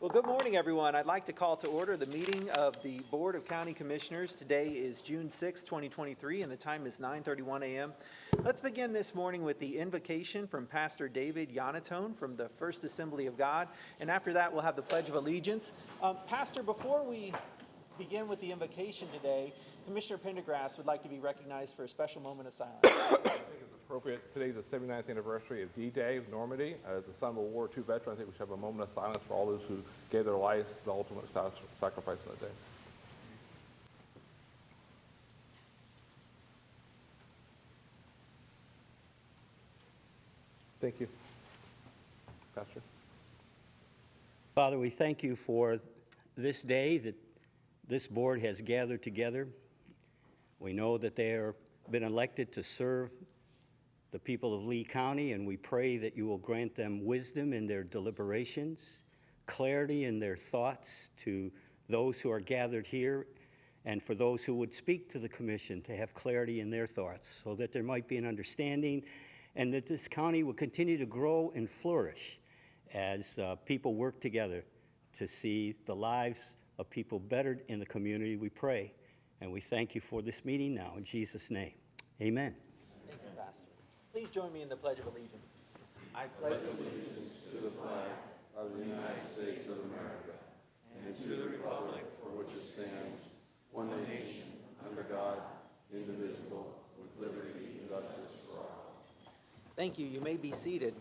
Well, good morning, everyone. I'd like to call to order the meeting of the Board of County Commissioners. Today is June 6, 2023, and the time is 9:31 a.m. Let's begin this morning with the invocation from Pastor David Yanatone from the First Assembly of God, and after that, we'll have the Pledge of Allegiance. Pastor, before we begin with the invocation today, Commissioner Pendergrass would like to be recognized for a special moment of silence. I think it's appropriate. Today's the 79th anniversary of D-Day of Normandy. As the son of a World War II veteran, I think we should have a moment of silence for all those who gave their lives the ultimate sacrifice on that day. Thank you. Pastor. Father, we thank you for this day that this board has gathered together. We know that they have been elected to serve the people of Lee County, and we pray that you will grant them wisdom in their deliberations, clarity in their thoughts to those who are gathered here, and for those who would speak to the commission to have clarity in their thoughts so that there might be an understanding and that this county will continue to grow and flourish as people work together to see the lives of people bettered in the community, we pray. And we thank you for this meeting now, in Jesus' name. Amen. Thank you, Pastor. Please join me in the Pledge of Allegiance. I pledge allegiance to the flag of the United States of America and to the republic for which it stands, one nation, under God, indivisible, with liberty and justice for all. Thank you. You may be seated.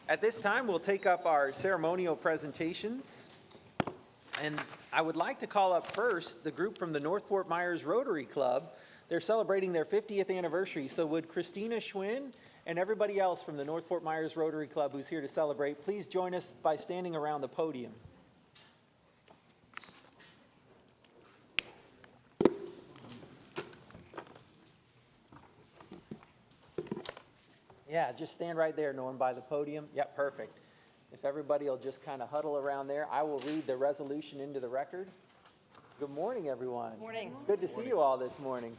At this time, we'll take up our ceremonial presentations. And I would like to call up first the group from the North Fort Myers Rotary Club. They're celebrating their 50th anniversary. So would Christina Schwinn and everybody else from the North Fort Myers Rotary Club who's here to celebrate, please join us by standing around the podium. Yeah, just stand right there, Norm, by the podium. Yep, perfect. If everybody will just kind of huddle around there, I will read the resolution into the record. Good morning, everyone. Good morning. It's good to see you all this morning.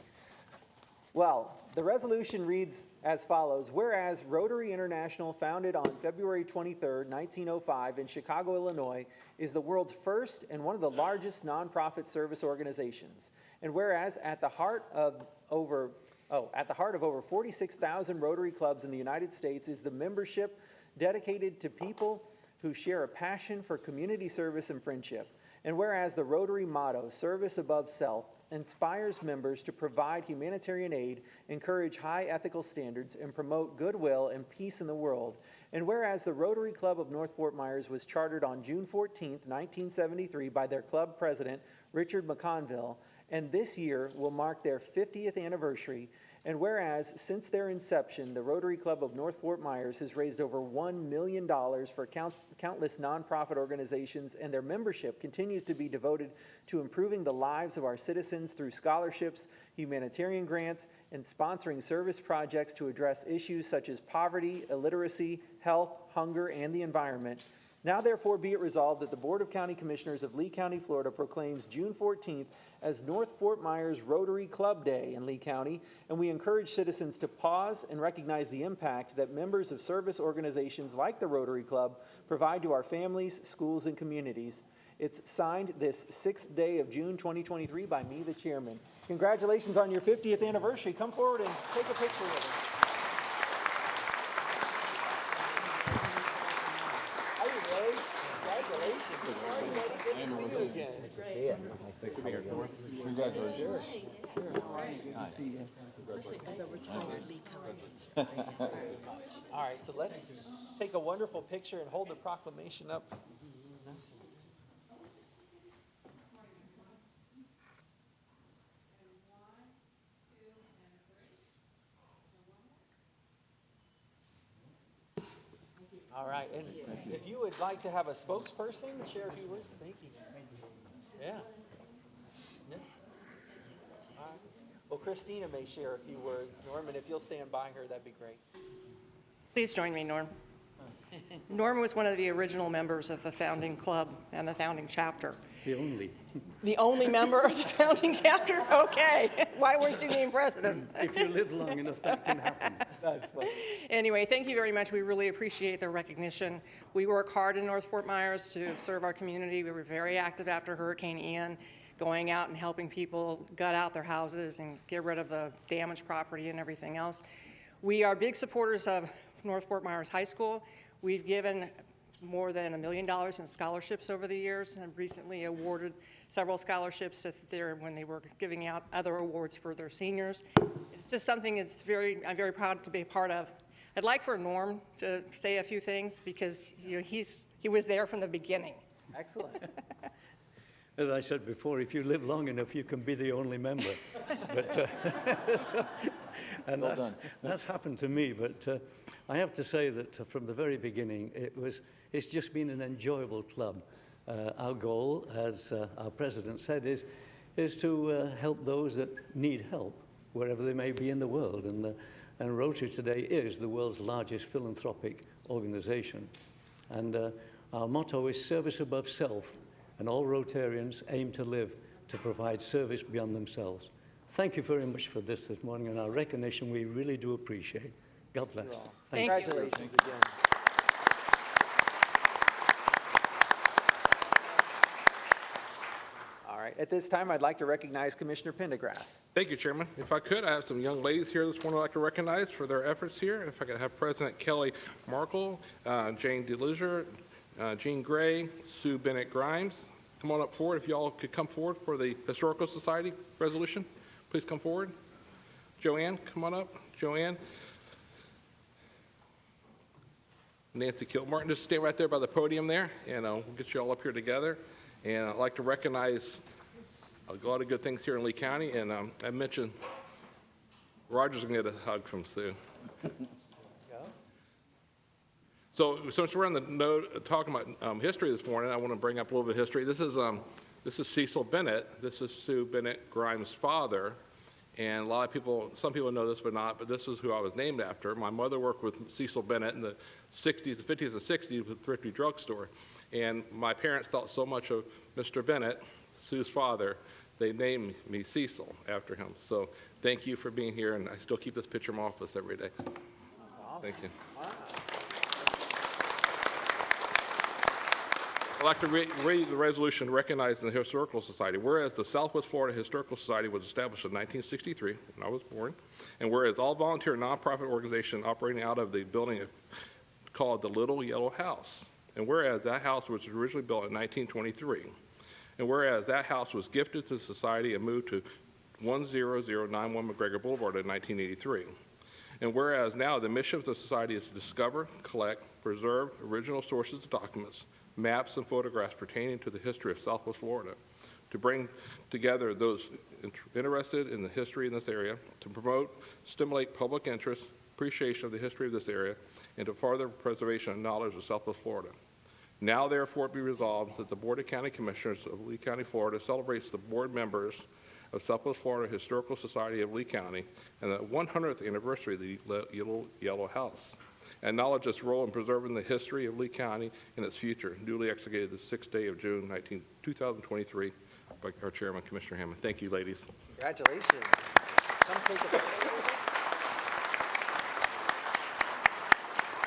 Well, the resolution reads as follows. Whereas Rotary International, founded on February 23rd, 1905 in Chicago, Illinois, is the world's first and one of the largest nonprofit service organizations. And whereas at the heart of over 46,000 Rotary clubs in the United States is the membership dedicated to people who share a passion for community service and friendship. And whereas the Rotary motto, service above self, inspires members to provide humanitarian aid, encourage high ethical standards, and promote goodwill and peace in the world. And whereas the Rotary Club of North Fort Myers was chartered on June 14th, 1973 by their club president, Richard McConville, and this year will mark their 50th anniversary. And whereas, since their inception, the Rotary Club of North Fort Myers has raised over $1 million for countless nonprofit organizations, and their membership continues to be devoted to improving the lives of our citizens through scholarships, humanitarian grants, and sponsoring service projects to address issues such as poverty, illiteracy, health, hunger, and the environment. Now therefore be it resolved that the Board of County Commissioners of Lee County, Florida proclaims June 14th as North Fort Myers Rotary Club Day in Lee County, and we encourage citizens to pause and recognize the impact that members of service organizations like the Rotary Club provide to our families, schools, and communities. It's signed this 6th day of June 2023 by me, the chairman. Congratulations on your 50th anniversary. Come forward and take a picture with us. Congratulations. All right, so let's take a wonderful picture and hold the proclamation up. All right, and if you would like to have a spokesperson share a few words, thank you. Yeah. Yeah. All right. Well, Christina may share a few words. Norman, if you'll stand by her, that'd be great. Please join me, Norm. Norm was one of the original members of the founding club and the founding chapter. The only. The only member of the founding chapter? Okay. Why weren't you named president? If you live long enough, that can happen. That's funny. Anyway, thank you very much. We really appreciate the recognition. We work hard in North Fort Myers to serve our community. We were very active after Hurricane Ian, going out and helping people gut out their houses and get rid of the damaged property and everything else. We are big supporters of North Fort Myers High School. We've given more than $1 million in scholarships over the years and recently awarded several scholarships when they were giving out other awards for their seniors. It's just something I'm very proud to be a part of. I'd like for Norm to say a few things because he was there from the beginning. Excellent. As I said before, if you live long enough, you can be the only member. But, and that's happened to me. But I have to say that from the very beginning, it's just been an enjoyable club. Our goal, as our president said, is to help those that need help, wherever they may be in the world. And Rotary today is the world's largest philanthropic organization. And our motto is service above self. And all Rotarians aim to live to provide service beyond themselves. Thank you very much for this morning, and our recognition we really do appreciate. God bless. Thank you. Congratulations again. All right, at this time, I'd like to recognize Commissioner Pendergrass. Thank you, Chairman. If I could, I have some young ladies here this morning I'd like to recognize for their efforts here. If I could have President Kelly Markle, Jane DeLuzier, Jean Gray, Sue Bennett Grimes. Come on up forward. If y'all could come forward for the Historical Society resolution, please come forward. Joanne, come on up. Joanne. Nancy Kilmartin, just stay right there by the podium there, and we'll get you all up here together. And I'd like to recognize a lot of good things here in Lee County, and I mentioned Roger's going to get a hug from Sue. So since we're on the note talking about history this morning, I want to bring up a little bit of history. This is Cecil Bennett. This is Sue Bennett Grimes' father. And a lot of people, some people know this but not, but this is who I was named after. My mother worked with Cecil Bennett in the 60s, the 50s and 60s with Thrifty Drugstore. And my parents thought so much of Mr. Bennett, Sue's father, they named me Cecil after him. So thank you for being here, and I still keep this picture in my office every day. That's awesome. Thank you. Wow. I'd like to read the resolution recognizing the Historical Society. Whereas the Southwest Florida Historical Society was established in 1963, when I was born, and whereas all volunteer nonprofit organization operating out of the building called the Little Yellow House, and whereas that house was originally built in 1923, and whereas that house was gifted to the society and moved to 10091 McGregor Boulevard in 1983, and whereas now the mission of the society is to discover, collect, preserve original sources of documents, maps and photographs pertaining to the history of Southwest Florida, to bring together those interested in the history in this area, to promote, stimulate public interest, appreciation of the history of this area, and to further preservation and knowledge of Southwest Florida. Now therefore be resolved that the Board of County Commissioners of Lee County, Florida celebrates the board members of Southwest Florida Historical Society of Lee County and the 100th anniversary of the Little Yellow House. Acknowledge its role in preserving the history of Lee County and its future, newly executed the 6th day of June, 2023, by our chairman, Commissioner Hammond. Thank you, ladies. Congratulations. Come take a photo.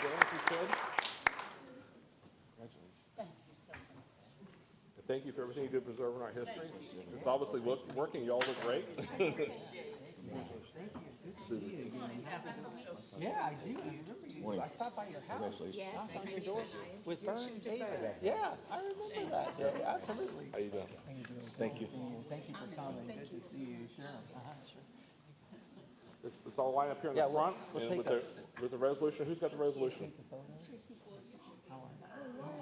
Joanne, if you could. Thank you for everything you do preserving our history. It's obviously working. You all look great. Yeah, I do. I remember you. I stopped by your house. Knocked on your door with Vern Davis. Yeah, I remember that. Yeah, absolutely. How you doing? Thank you. Thank you for coming. Good to see you. Sure. Sure. Let's all line up here in Yeah, the front we'll and take with the resolution. Who's got the resolution?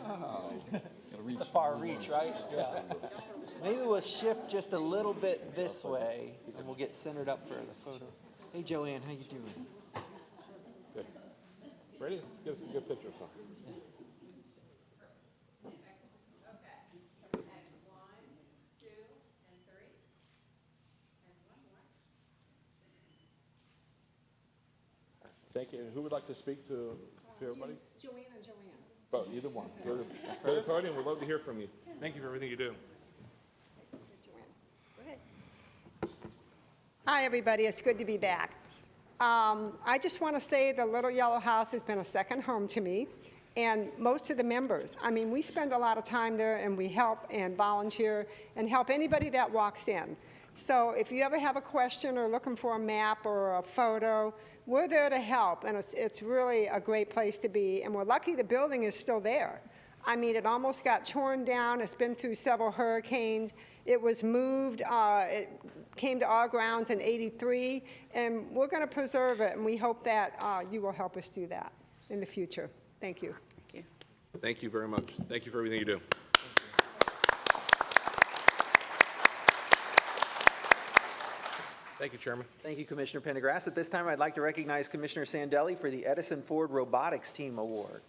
Wow. It's a far reach, right? Yeah. Maybe we'll shift just a little bit this way, and we'll get centered up for the photo. Hey, Joanne, how you doing? Good. Ready? Let's get a good picture of something. Thank you. And who would like to speak to everybody? Joanne and Joanne. Oh, either one. Go to the podium. We'd love to hear from you. Thank you for everything you do. Hi, everybody. It's good to be back. I just want to say the Little Yellow House has been a second home to me, and most of the members. I mean, we spend a lot of time there, and we help and volunteer and help anybody that walks in. So if you ever have a question or looking for a map or a photo, we're there to help, and it's really a great place to be, and we're lucky the building is still there. I mean, it almost got torn down. It's been through several hurricanes. It was moved. It came to our grounds in '83, and we're going to preserve it, and we hope that you will help us do that in the future. Thank you. Thank you. Thank you very much. Thank you for everything you do. Thank you, Chairman. Thank you, Commissioner Pendergrass. At this time, I'd like to recognize Commissioner Sandelli for the Edison Ford Robotics Team Award.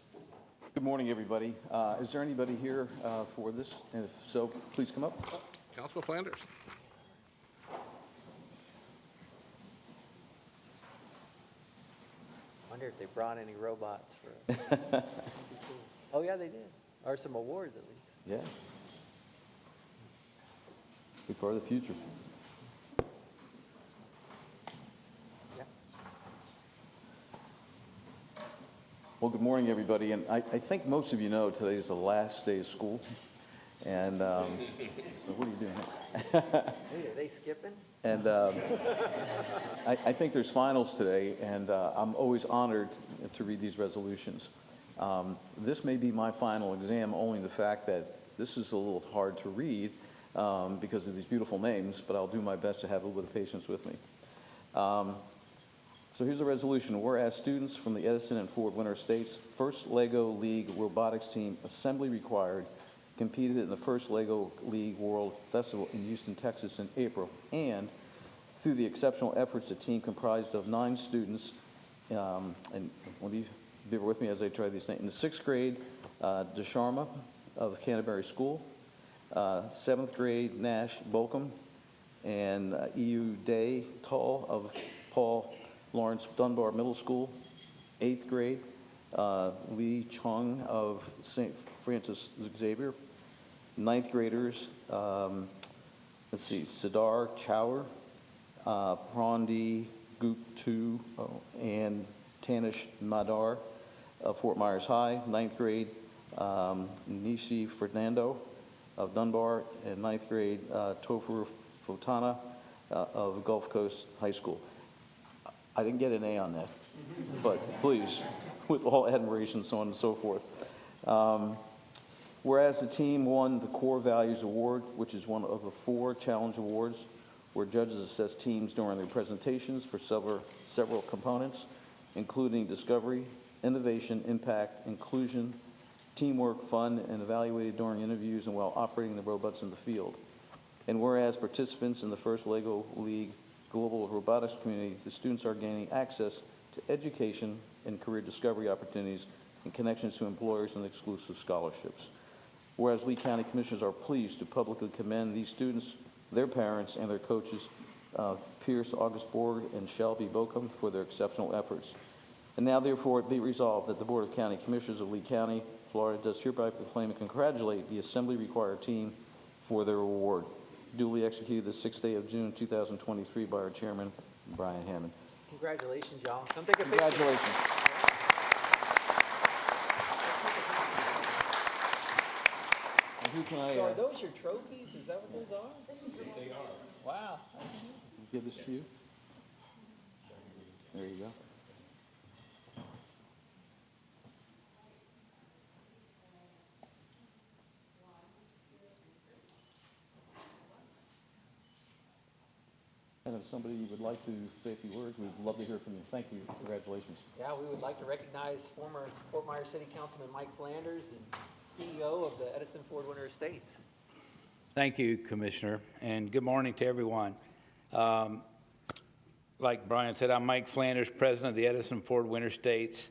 Good morning, everybody. Is there anybody here for this? And if so, please come up. Councilman Flanders. Wonder if they brought any robots for. Oh, yeah, they did. Or some awards, at least. Yeah. Be part of the future. Yeah. Well, good morning, everybody. And I think most of you know today is the last day of school. And so what are you doing here? Hey, are they skipping? And I think there's finals today, and I'm always honored to read these resolutions. This may be my final exam, only the fact that this is a little hard to read because of these beautiful names, but I'll do my best to have a little bit of patience with me. So here's the resolution. Whereas students from the Edison and Ford Winter Estates First LEGO League Robotics Team Assembly Required competed in the first LEGO League World Festival in Houston, Texas in April, and through the exceptional efforts, a team comprised of 9 students, and will you bear with me as I try these things. In the 6th grade, Desharma of Canterbury School, 7th grade, Nash Bolcom, and EU Day Tall of Paul Lawrence Dunbar Middle School, 8th grade, Lee Chung of St. Francis Xavier, 9th graders, let's see, Siddhar Chowder, Prandi Guptu, and Tanish Madar of Fort Myers High, 9th grade, Nishi Fernando of Dunbar, and 9th grade, Tofur Fotana of Gulf Coast High School. I didn't get an A on that, but please, with all admiration, so on and so forth. Whereas the team won the Core Values Award, which is one of the 4 challenge awards where judges assess teams during their presentations for several components, including discovery, innovation, impact, inclusion, teamwork, fun, and evaluated during interviews and while operating the robots in the field. And whereas participants in the first LEGO League Global Robotics Community, the students are gaining access to education and career discovery opportunities and connections to employers and exclusive scholarships. Whereas Lee County Commissioners are pleased to publicly commend these students, their parents, and their coaches, Pierce Augustborg and Shelby Bochum, for their exceptional efforts. And now, therefore, it be resolved that the Board of County Commissioners of Lee County, Florida, does hereby proclaim and congratulate the Assembly Required team for their award. Duly executed the 6th day of June, 2023, by our chairman, Brian Hammond. Congratulations, y'all. Come take a picture. Congratulations. And who can I So are those your trophies? Is that what those are? Yes, they are. Wow. give this to you? There you go. And if somebody would like to say a few words, we'd love to hear from you. Thank you. Congratulations. Yeah, we would like to recognize former Fort Myers City Councilman Mike Flanders and CEO of the Edison Ford Winter Estates. Thank you, Commissioner, and good morning to everyone. Like Brian said, I'm Mike Flanders, President of the Edison Ford Winter Estates.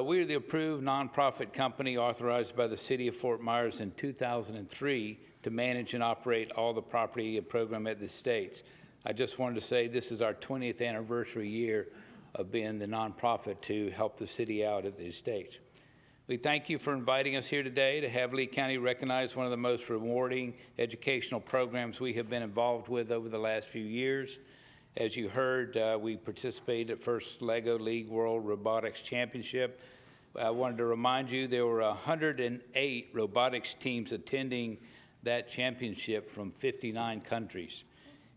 We are the approved nonprofit company authorized by the City of Fort Myers in 2003 to manage and operate all the property and program at the estates. I just wanted to say this is our 20th anniversary year of being the nonprofit to help the city out at the estates. We thank you for inviting us here today to have Lee County recognize one of the most rewarding educational programs we have been involved with over the last few years. As you heard, we participated at first LEGO League World Robotics Championship. I wanted to remind you there were 108 robotics teams attending that championship from 59 countries.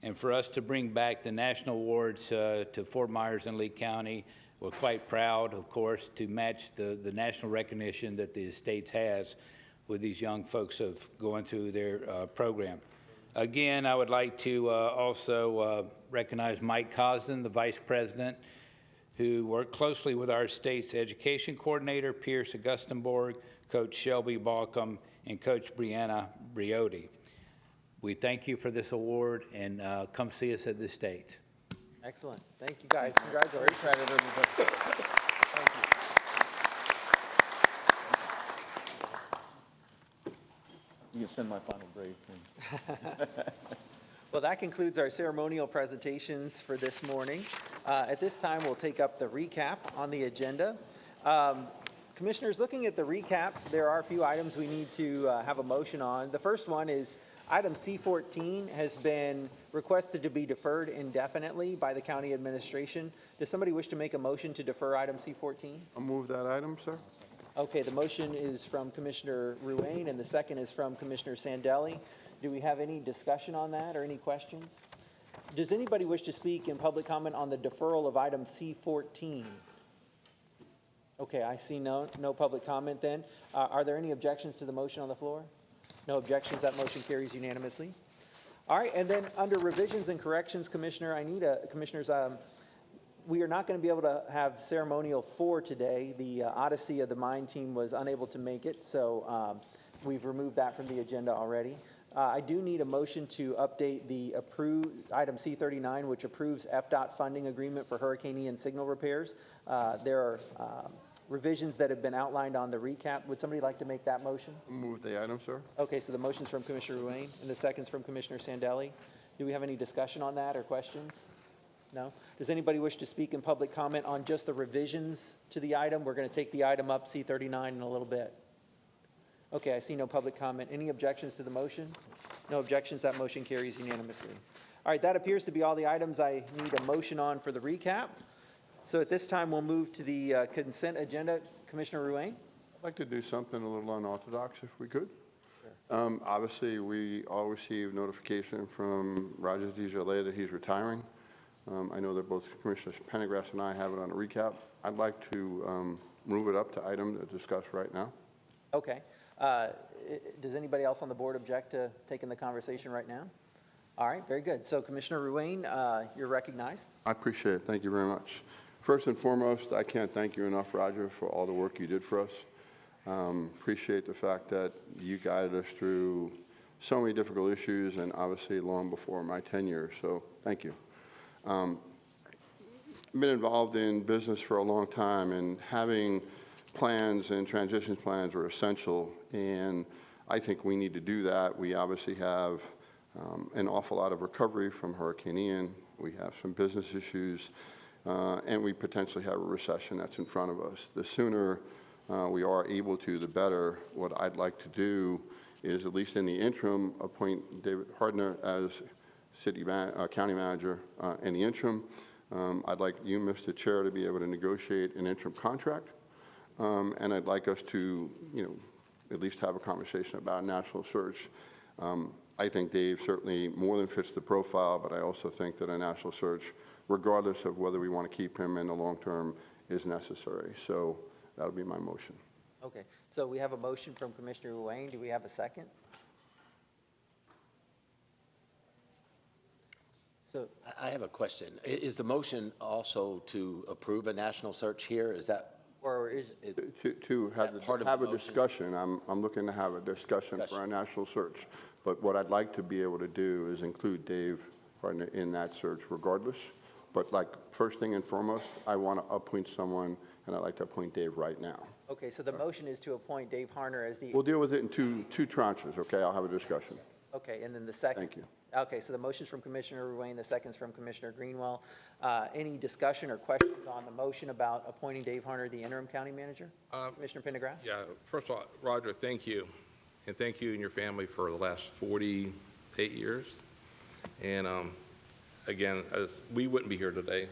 And for us to bring back the national awards to Fort Myers and Lee County, we're quite proud, of course, to match the national recognition that the Estates has with these young folks of going through their program. Again, I would like to also recognize Mike Cosden, the Vice President, who worked closely with our state's education coordinator, Pierce Augustenborg, Coach Shelby Balcom, and Coach Brianna Briotti. We thank you for this award, and come see us at the state. Excellent. Thank you, guys. Congratulations. Credit, everybody. Thank you. You can send my final grade, please. Well, that concludes our ceremonial presentations for this morning. At this time, we'll take up the recap on the agenda. Commissioners, looking at the recap, there are a few items we need to have a motion on. The first one is item C14 has been requested to be deferred indefinitely by the county administration. Does somebody wish to make a motion to defer item C14? I'll move that item, sir. Okay, the motion is from Commissioner Ruane, and the second is from Commissioner Sandelli. Do we have any discussion on that or any questions? Does anybody wish to speak in public comment on the deferral of item C14? Okay, I see no public comment then. Are there any objections to the motion on the floor? No objections, that motion carries unanimously. All right, and then under revisions and corrections, Commissioner, Commissioners, we are not going to be able to have ceremonial 4 today. The Odyssey of the Mind team was unable to make it, so we've removed that from the agenda already. I do need a motion to update the approved item C39, which approves FDOT funding agreement for Hurricane Ian signal repairs. There are revisions that have been outlined on the recap. Would somebody like to make that motion? Move the item, sir. Okay, so the motion's from Commissioner Ruane and the second's from Commissioner Sandelli. Do we have any discussion on that or questions? No? Does anybody wish to speak in public comment on just the revisions to the item? We're going to take the item up, C39, in a little bit. Okay, I see no public comment. Any objections to the motion? No objections, that motion carries unanimously. All right, that appears to be all the items I need a motion on for the recap. So at this time, we'll move to the consent agenda. Commissioner Ruane? I'd like to do something a little unorthodox if we could. Obviously, we all received notification from Roger DeJolet that he's retiring. I know that both Commissioners Pendergrass and I have it on a recap. I'd like to move it up to item to discuss right now. Okay. Does anybody else on the board object to taking the conversation right now? All right, very good. So Commissioner Ruane, you're recognized. I appreciate it. Thank you very much. First and foremost, I can't thank you enough, Roger, for all the work you did for us. Appreciate the fact that you guided us through so many difficult issues and obviously long before my tenure, so thank you. I've been involved in business for a long time, and having plans and transition plans are essential, and I think we need to do that. We obviously have an awful lot of recovery from Hurricane Ian. We have some business issues, and we potentially have a recession that's in front of us. The sooner we are able to, the better. What I'd like to do is, at least in the interim, appoint David Hardner as county manager in the interim. I'd like you, Mr. Chair, to be able to negotiate an interim contract, and I'd like us to, at least have a conversation about a national search. I think Dave certainly more than fits the profile, but I also think that a national search, regardless of whether we want to keep him in the long term, is necessary. So that'll be my motion. Okay, so we have a motion from Commissioner Ruane. Do we have a second? So, I have a question. Is the motion also to approve a national search here? Is that? or is, To have, part of have the a motion? discussion, I'm looking to have a discussion for a national search. But what I'd like to be able to do is include Dave Hardner in that search regardless. But like, first thing and foremost, I want to appoint someone, and I'd like to appoint Dave right now. okay, so the motion is to appoint Dave Harner as the, We'll deal with it in two tranches, okay? I'll have a discussion. okay, and then the second. Thank you. Okay, so the motion's from Commissioner Ruane, the second's from Commissioner Greenwell. Any discussion or questions on the motion about appointing Dave Harner the interim county manager? Commissioner Pendergrass? Yeah, first of all, Roger, thank you. And thank you and your family for the last 48 years. And again, as we wouldn't be here today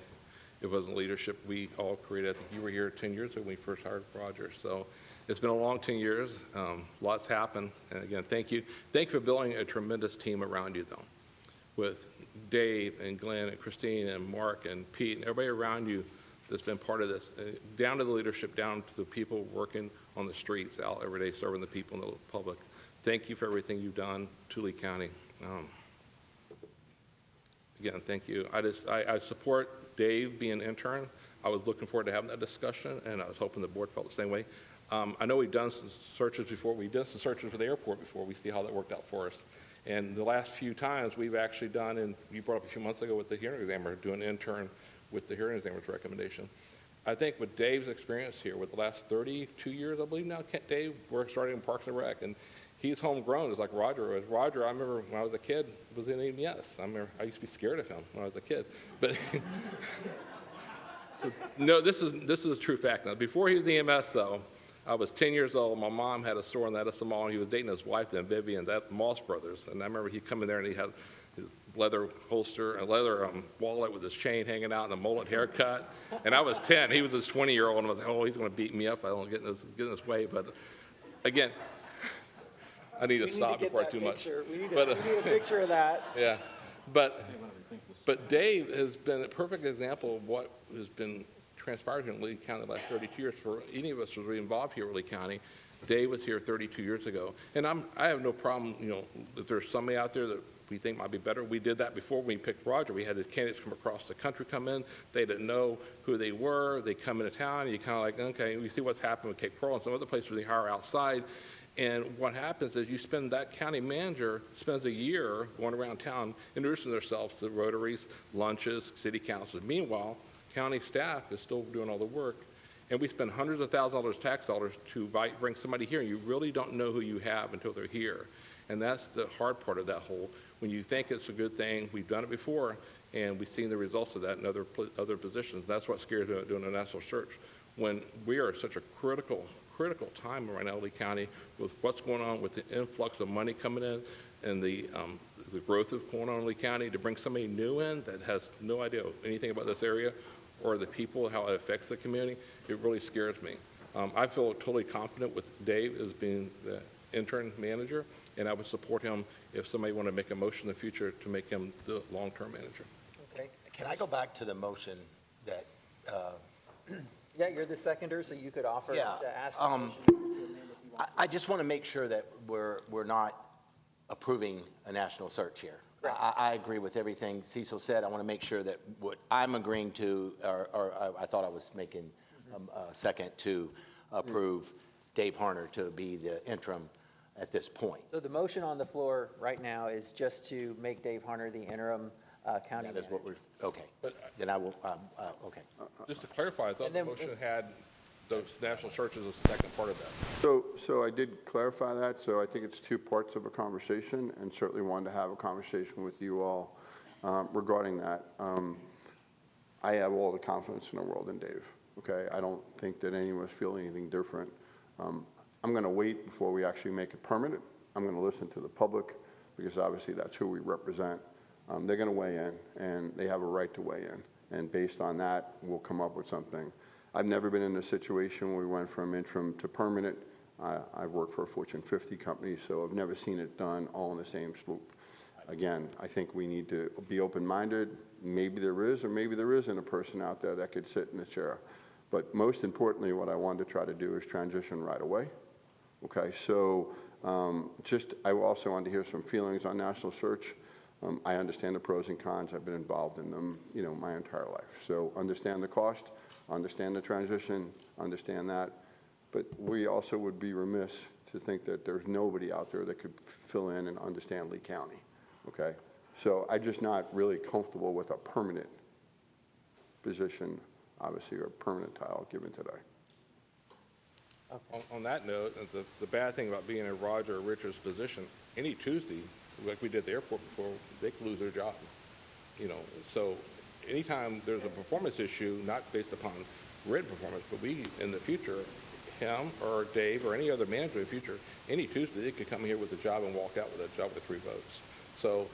if it wasn't leadership we all created. I think you were here 10 years ago when we first hired Roger. So it's been a long 10 years. Lots happened. And again, thank you. Thank you for building a tremendous team around you, though, with Dave and Glenn and Christine and Mark and Pete and everybody around you that's been part of this, down to the leadership, down to the people working on the streets out every day, serving the people in the public. Thank you for everything you've done to Lee County. Again, thank you. I support Dave being an intern. I was looking forward to having that discussion, and I was hoping the board felt the same way. I know we've done some searches before. We did some searches for the airport before. We see how that worked out for us. And the last few times we've actually done, and you brought up a few months ago with the hearing examiner, doing an intern with the hearing examiner's recommendation. I think with Dave's experience here, with the last 32 years, I believe now, Dave, we're starting in Parks and Rec, and he's homegrown, just like Roger was. Roger, I remember when I was a kid, was in EMS. I used to be scared of him when I was a kid. But so, no, this is a true fact. Now, before he was EMS, though, I was 10 years old. My mom had a store in that Mall, and he was dating his wife then, Vivian, at Moss Brothers. And I remember he'd come in there and he had his leather holster, a leather wallet with his chain hanging out and a mullet haircut. And I was 10. He was this 20-year-old, and I was like, oh, he's going to beat me up if I don't get in this way. But again, I need to stop before I too much. We need a picture of that. Yeah, but Dave has been a perfect example of what has been transpired here in Lee County the last 32 years. For any of us who were involved here in Lee County, Dave was here 32 years ago. And I have no problem, if there's somebody out there that we think might be better. We did that before we picked Roger. We had his candidates from across the country come in. They didn't know who they were. They come into town, and you kind of like, okay, we see what's happened with Cape Coral and some other places where they hire outside. And what happens is that county manager spends a year going around town introducing themselves to Rotaries, lunches, city councils. Meanwhile, county staff is still doing all the work. And we spend hundreds of thousands of dollars tax dollars to bring somebody here. You really don't know who you have until they're here. And that's the hard part of that whole, when you think it's a good thing, we've done it before, and we've seen the results of that in other positions. That's what scares me about doing a national search. When we are at such a critical time right now in Lee County with what's going on with the influx of money coming in and the growth that's going on in Lee County, to bring somebody new in that has no idea anything about this area or the people, how it affects the community, it really scares me. I feel totally confident with Dave as being the intern manager, and I would support him if somebody wanted to make a motion in the future to make him the long-term manager. Okay. Can I go back to the motion that, Yeah, you're the seconder, so you could offer Yeah, to ask the motion to amend if you want. I just want to make sure that we're not approving a national search here. Correct. I agree with everything Cecil said. I want to make sure that what I'm agreeing to, or I thought I was making a second to approve Dave Harner to be the interim at this point. So the motion on the floor right now is just to make Dave Harner the interim county That is what manager. we're, okay. Then I will, okay. Just to clarify, I thought And the then- motion had those national searches as the second part of that. So I did clarify that, so I think it's two parts of a conversation, and certainly wanted to have a conversation with you all regarding that. I have all the confidence in the world in Dave, okay? I don't think that any of us feel anything different. I'm going to wait before we actually make it permanent. I'm going to listen to the public, because obviously that's who we represent. They're going to weigh in, and they have a right to weigh in. And based on that, we'll come up with something. I've never been in a situation where we went from interim to permanent. I've worked for a Fortune 50 company, so I've never seen it done all in the same swoop. Again, I think we need to be open-minded. Maybe there is, or maybe there isn't a person out there that could sit in the chair. But most importantly, what I wanted to try to do is transition right away. Okay, so I also wanted to hear some feelings on national search. I understand the pros and cons. I've been involved in them, my entire life. So understand the cost, understand the transition, understand that. But we also would be remiss to think that there's nobody out there that could fill in and understand Lee County. Okay, so I'm just not really comfortable with a permanent position, obviously, or a permanent title given today. On that note, the bad thing about being in Roger or Richard's position, any Tuesday, like we did at the airport before, they could lose their job. So anytime there's a performance issue, not based upon written performance, but we, in the future, him or Dave or any other manager in the future, any Tuesday, they could come here with a job and walk out with a job with 3 votes. So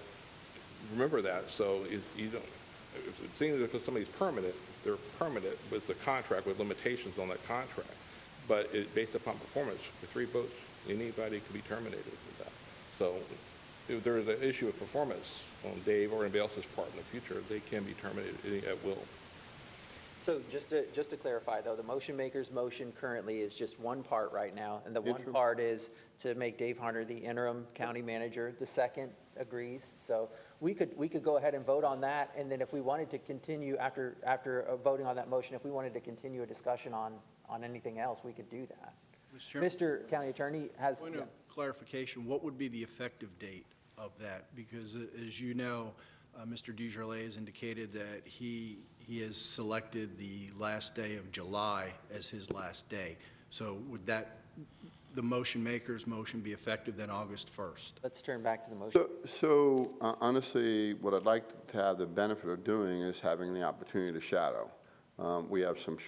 remember that. So you don't, if it seems that somebody's permanent, they're permanent with the contract with limitations on that contract. But based upon performance, for 3 votes, anybody could be terminated with that. So if there is an issue of performance on Dave or anybody else's part in the future, they can be terminated at will. So just to clarify, though, the motion maker's motion currently is just one part right now, and the one part is to make Dave Harner the interim county manager. The second agrees. So we could go ahead and vote on that, and then if we wanted to continue after voting on that motion, if we wanted to continue a discussion on anything else, we could do that. Mr. County Attorney has... Point of clarification, what would be the effective date of that? Because as you know, Mr. Desjardins has indicated that he has selected the last day of July as his last day. So would the motion maker's motion be effective then August 1st? Let's turn back to the motion. So honestly, what I'd like to have the benefit of doing is having the opportunity to shadow. We have some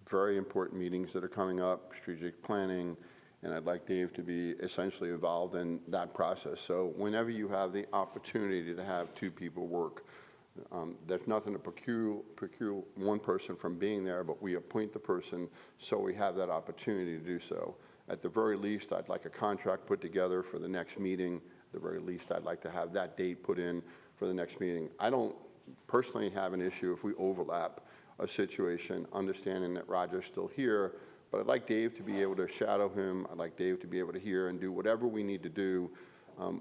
very important meetings that are coming up, strategic planning, and I'd like Dave to be essentially involved in that process. So whenever you have the opportunity to have 2 people work, there's nothing to procure one person from being there, but we appoint the person so we have that opportunity to do so. At the very least, I'd like a contract put together for the next meeting. At the very least, I'd like to have that date put in for the next meeting. I don't personally have an issue if we overlap a situation, understanding that Roger's still here, but I'd like Dave to be able to shadow him. I'd like Dave to be able to hear and do whatever we need to do.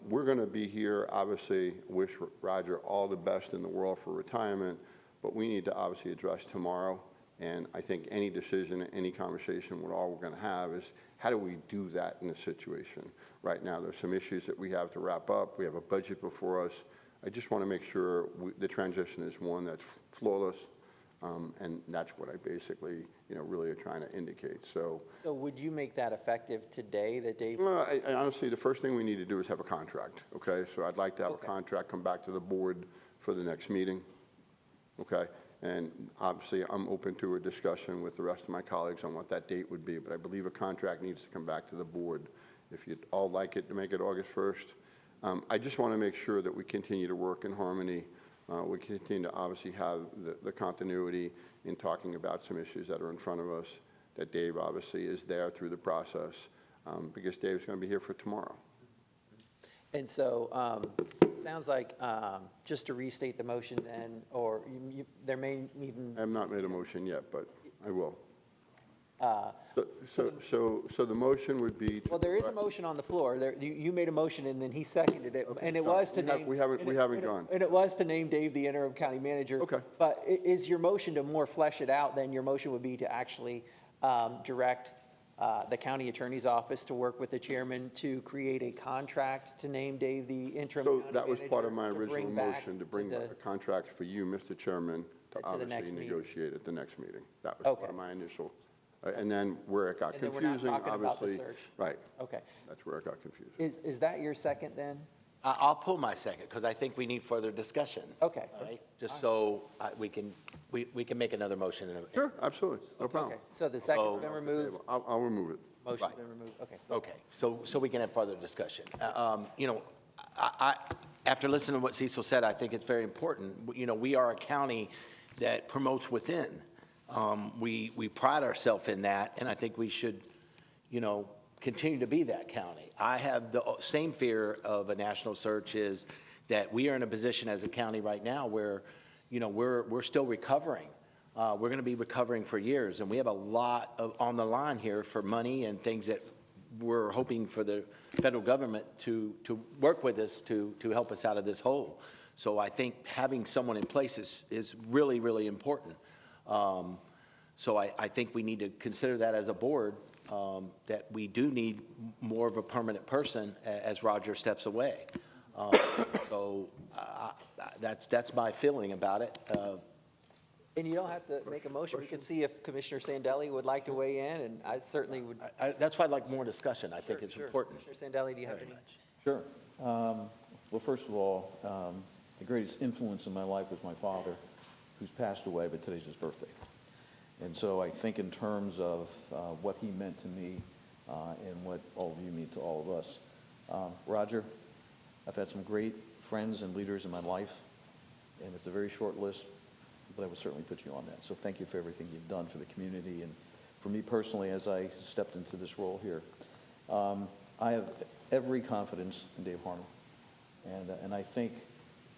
We're going to be here, obviously, wish Roger all the best in the world for retirement, but we need to obviously address tomorrow. And I think any decision, any conversation, what all we're going to have is how do we do that in a situation? Right now, there's some issues that we have to wrap up. We have a budget before us. I just want to make sure the transition is one that's flawless. And that's what I basically, really are trying to indicate. So would you make that effective today, that Dave? Well, I honestly, the first thing we need to do is have a contract, okay? So I'd like to have a contract come back to the board for the next meeting, okay? And obviously, I'm open to a discussion with the rest of my colleagues on what that date would be, but I believe a contract needs to come back to the board. If you'd all like it to make it August 1st, I just want to make sure that we continue to work in harmony. We continue to obviously have the continuity in talking about some issues that are in front of us, that Dave obviously is there through the process, because Dave's going to be here for tomorrow. And so it sounds like, just to restate the motion then, or there may even... I have not made a motion yet, but I will. So the motion would be... Well, there is a motion on the floor. You made a motion and then he seconded it. Okay, and it was to name... We haven't gone. And it was to name Dave the interim county manager. Okay. But is your motion to more flesh it out, then your motion would be to actually direct the county attorney's office to work with the chairman to create a contract to name Dave the interim county manager? So that was part of my to original bring back motion, to bring back a contract for you, Mr. Chairman, to obviously negotiate at the next meeting. That was part of my initial... and then where it got And then confusing, we're not talking obviously. about the search. Right. Okay. That's where it got confusing. Is that your second then? I'll pull my second, because I think we need further discussion. Okay. All right, just so we can make another motion. Sure, absolutely, no problem. Okay, so the second's been removed, I'll remove it. motion's been removed, okay. Okay, so we can have further discussion. After listening to what Cecil said, I think it's very important. We are a county that promotes within. We pride ourselves in that, and I think we should, continue to be that county. I have the same fear of a national search, is that we are in a position as a county right now where, we're still recovering. We're going to be recovering for years, and we have a lot on the line here for money and things that we're hoping for the federal government to work with us to help us out of this hole. So I think having someone in place is really, really important. So I think we need to consider that as a board, that we do need more of a permanent person as Roger steps away. That's my feeling about it. And you don't have to make a motion. We can see if Commissioner Sandelli would like to weigh in, and I certainly would. That's why I'd like more discussion. I think it's important. Commissioner Sandelli, do you have any? Sure. Well, first of all, the greatest influence in my life was my father, who's passed away, but today's his birthday. And so I think in terms of what he meant to me and what all of you mean to all of us. Roger, I've had some great friends and leaders in my life, and it's a very short list, but I would certainly put you on that. So thank you for everything you've done for the community and for me personally as I stepped into this role here. I have every confidence in Dave Harner, and I think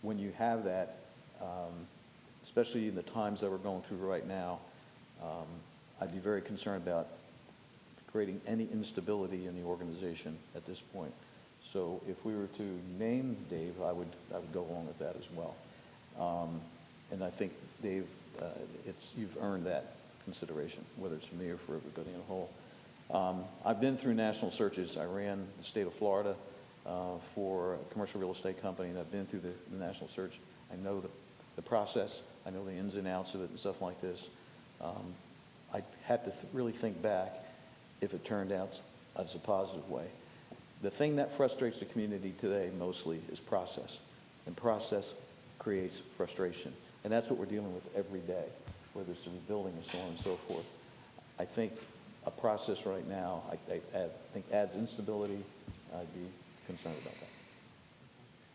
when you have that, especially in the times that we're going through right now, I'd be very concerned about creating any instability in the organization at this point. So if we were to name Dave, I would go along with that as well. And I think, Dave, you've earned that consideration, whether it's for me or for everybody in a whole. I've been through national searches. I ran the state of Florida for a commercial real estate company, and I've been through the national search. I know the process. I know the ins and outs of it and stuff like this. I had to really think back if it turned out as a positive way. The thing that frustrates the community today mostly is process, and process creates frustration. And that's what we're dealing with every day, whether it's the rebuilding and so on and so forth. I think a process right now, I think adds instability. I'd be concerned about that.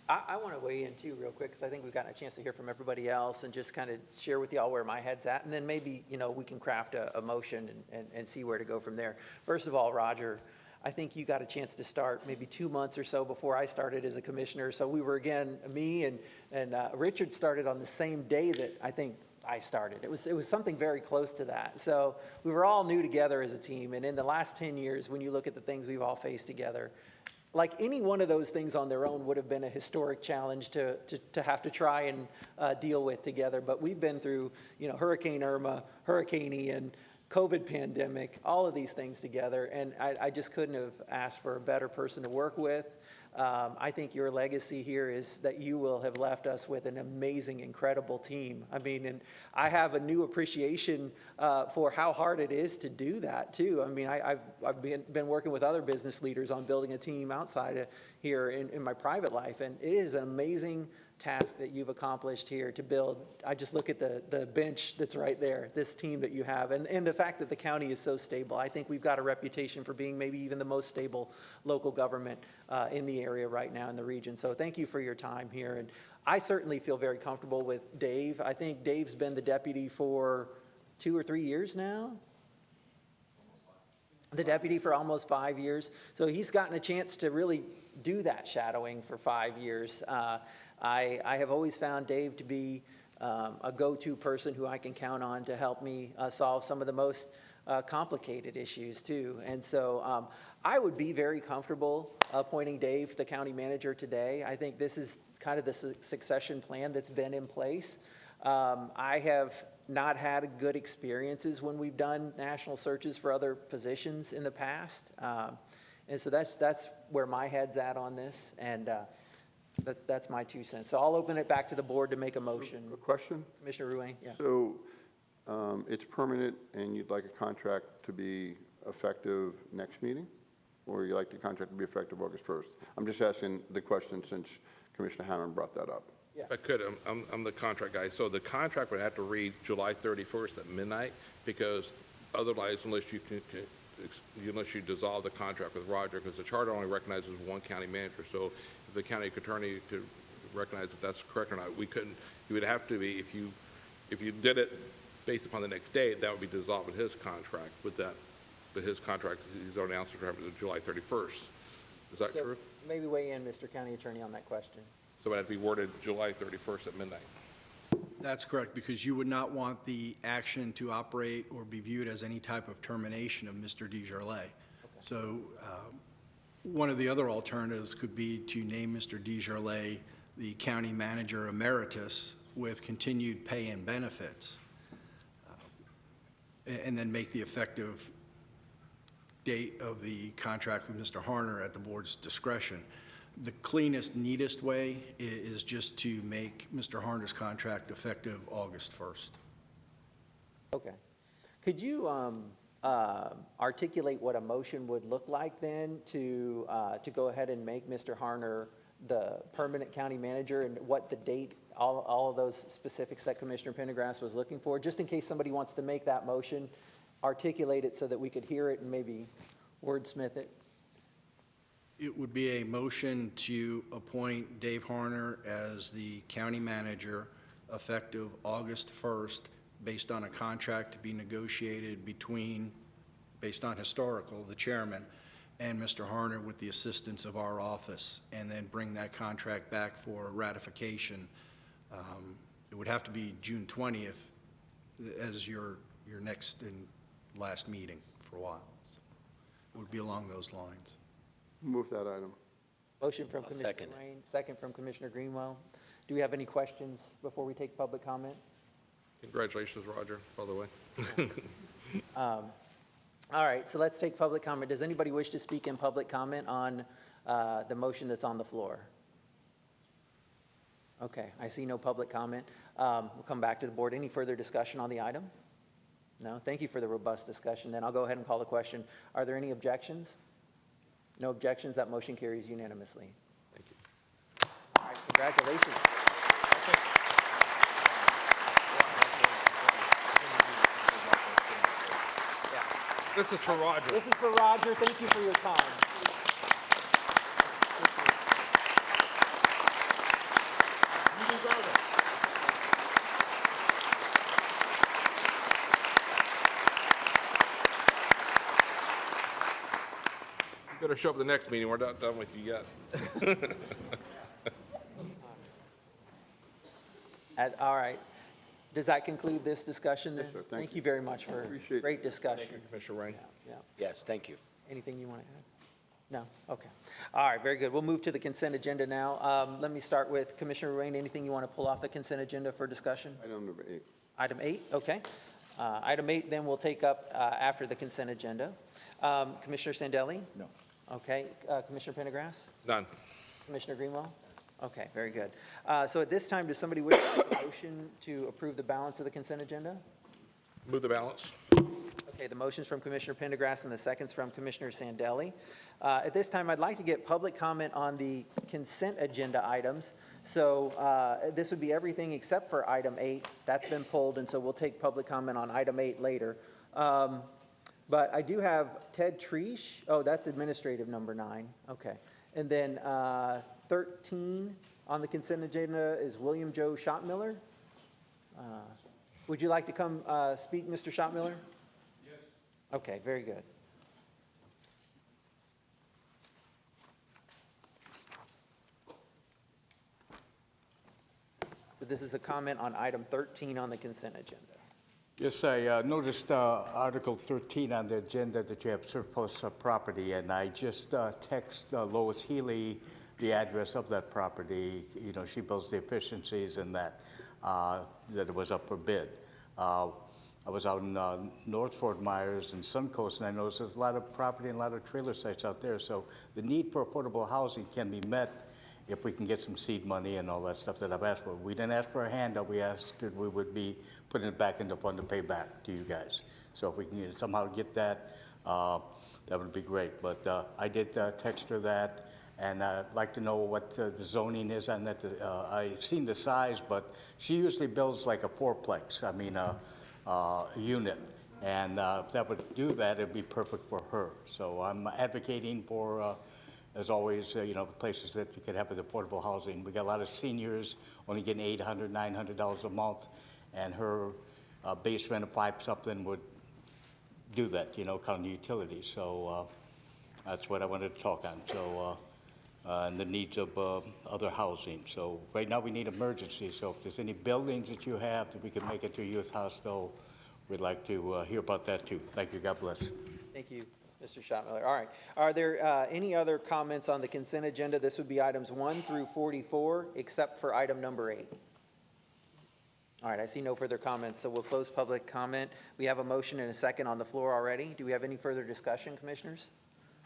I want to weigh in too real quick, because I think we've gotten a chance to hear from everybody else and just kind of share with y'all where my head's at, and then maybe, we can craft a motion and see where to go from there. First of all, Roger, I think you got a chance to start maybe 2 months or so before I started as a commissioner. So we were, again, me and Richard started on the same day that I think I started. It was something very close to that. So we were all new together as a team. And in the last 10 years, when you look at the things we've all faced together, like any one of those things on their own would have been a historic challenge to have to try and deal with together. But we've been through, Hurricane Irma, Hurricane Ian, COVID pandemic, all of these things together. And I just couldn't have asked for a better person to work with. I think your legacy here is that you will have left us with an amazing, incredible team. I mean, and I have a new appreciation for how hard it is to do that too. I mean, I've been working with other business leaders on building a team outside of here in my private life, and it is an amazing task that you've accomplished here to build. I just look at the bench that's right there, this team that you have, and the fact that the county is so stable. I think we've got a reputation for being maybe even the most stable local government in the area right now in the region. So thank you for your time here. And I certainly feel very comfortable with Dave. I think Dave's been the deputy for 2 or 3 years now. The deputy for almost 5 years. So he's gotten a chance to really do that shadowing for 5 years. I have always found Dave to be a go-to person who I can count on to help me solve some of the most complicated issues too. And so I would be very comfortable appointing Dave the county manager today. I think this is kind of the succession plan that's been in place. I have not had good experiences when we've done national searches for other positions in the past. And so that's where my head's at on this. And that's my 2 cents. So I'll open it back to the board to make a motion. A question? Commissioner Ruane, yeah. So it's permanent and you'd like a contract to be effective next meeting? Or you like the contract to be effective August 1st? I'm just asking the question since Commissioner Hammond brought that up. Yeah. If I could, I'm the contract guy. So the contract would have to read July 31st at midnight, because otherwise, unless you dissolve the contract with Roger, because the charter only recognizes one county manager. So if the county attorney could recognize if that's correct or not, we couldn't. You would have to be, if you did it based upon the next date, that would be dissolving his contract with that. But his contract, he's already announced it to July 31st. Is that true? Maybe weigh in, Mr. County Attorney, on that question. So it would have to be worded July 31st at midnight. That's correct, because you would not want the action to operate or be viewed as any type of termination of Mr. Desjardins. Okay. So one of the other alternatives could be to name Mr. Desjardins the county manager emeritus with continued pay and benefits, and then make the effective date of the contract with Mr. Harner at the board's discretion. The cleanest, neatest way is just to make Mr. Harner's contract effective August 1st. Okay. Could you articulate what a motion would look like then to go ahead and make Mr. Harner the permanent county manager, and what the date, all of those specifics that Commissioner Pendergrass was looking for, just in case somebody wants to make that motion, articulate it so that we could hear it and maybe wordsmith it? it would be a motion to appoint Dave Harner as the county manager effective August 1st, based on a contract to be negotiated between, based on historical, the chairman, and Mr. Harner with the assistance of our office, and then bring that contract back for ratification. It would have to be June 20th as your next and last meeting for a while. So it would be along those lines. Move that item. Motion from Commissioner second it. Rain, second from Commissioner Greenwell. Do we have any questions before we take public comment? Congratulations, Roger, by the way. All right, so let's take public comment. Does anybody wish to speak in public comment on the motion that's on the floor? Okay, I see no public comment. We'll come back to the board. Any further discussion on the item? No? Thank you for the robust discussion. Then I'll go ahead and call the question. Are there any objections? No objections. That motion carries unanimously. Thank you. All right, congratulations. This is for Roger. This is for Roger. Thank you for your time. You deserve it. You better show up at the next meeting. We're not done with you yet. All right. Does that conclude this discussion then? Yes, sir. Thank you you. very much for Appreciate it. great discussion. Commissioner Rain. Yeah. Yes, thank you. Anything you want to add? No? Okay. All right, very good. We'll move to the consent agenda now. Let me start with Commissioner Rain. Anything you want to pull off the consent agenda for discussion? Item number 8. Item 8, okay. Item 8 then we'll take up after the consent agenda. Commissioner Sandelli? No. Okay. Commissioner Pendergrass? None. Commissioner Greenwell? Okay, very good. So at this time, does somebody wish to make a motion to approve the balance of the consent agenda? Move the balance. Okay, the motion's from Commissioner Pendergrass and the second's from Commissioner Sandelli. At this time, I'd like to get public comment on the consent agenda items. So this would be everything except for item 8. That's been pulled, and so we'll take public comment on item 8 later. But I do have Ted Treesh. Oh, that's administrative number 9. Okay. And then 13 on the consent agenda is William Joe Schottmiller. Would you like to come speak, Mr. Schottmiller? Yes. Okay, very good. So this is a comment on item 13 on the consent agenda. Yes, I noticed Article 13 on the agenda that you have surplus property, and I just text Lois Healy the address of that property. You know, she builds the efficiencies and that it was up for bid. I was out in North Fort Myers and Suncoast, and I noticed there's a lot of property and a lot of trailer sites out there. So the need for affordable housing can be met if we can get some seed money and all that stuff that I've asked for. We didn't ask for a handout. We asked that we would be putting it back in the fund to pay back to you guys. So if we can somehow get that, that would be great. But I did text her that, and I'd like to know what the zoning is on that. I've seen the size, but she usually builds like a fourplex, I mean a unit. And if that would do that, it'd be perfect for her. So I'm advocating for as always, you know, places that you could have with affordable housing. We got a lot of seniors only getting $800, $900 a month, and her base rent of 5-something would do that, you know, counting utilities. So that's what I wanted to talk on. So, and the needs of other housing. So right now we need emergency. So if there's any buildings that you have that we can make it to a youth hostel, we'd like to hear about that too. Thank you. God bless. Thank you, Mr. Schottmiller. All right. Are there any other comments on the consent agenda? This would be items 1 through 44, except for item number 8. All right, I see no further comments, so we'll close public comment. We have a motion and a second on the floor already. Do we have any further discussion, commissioners?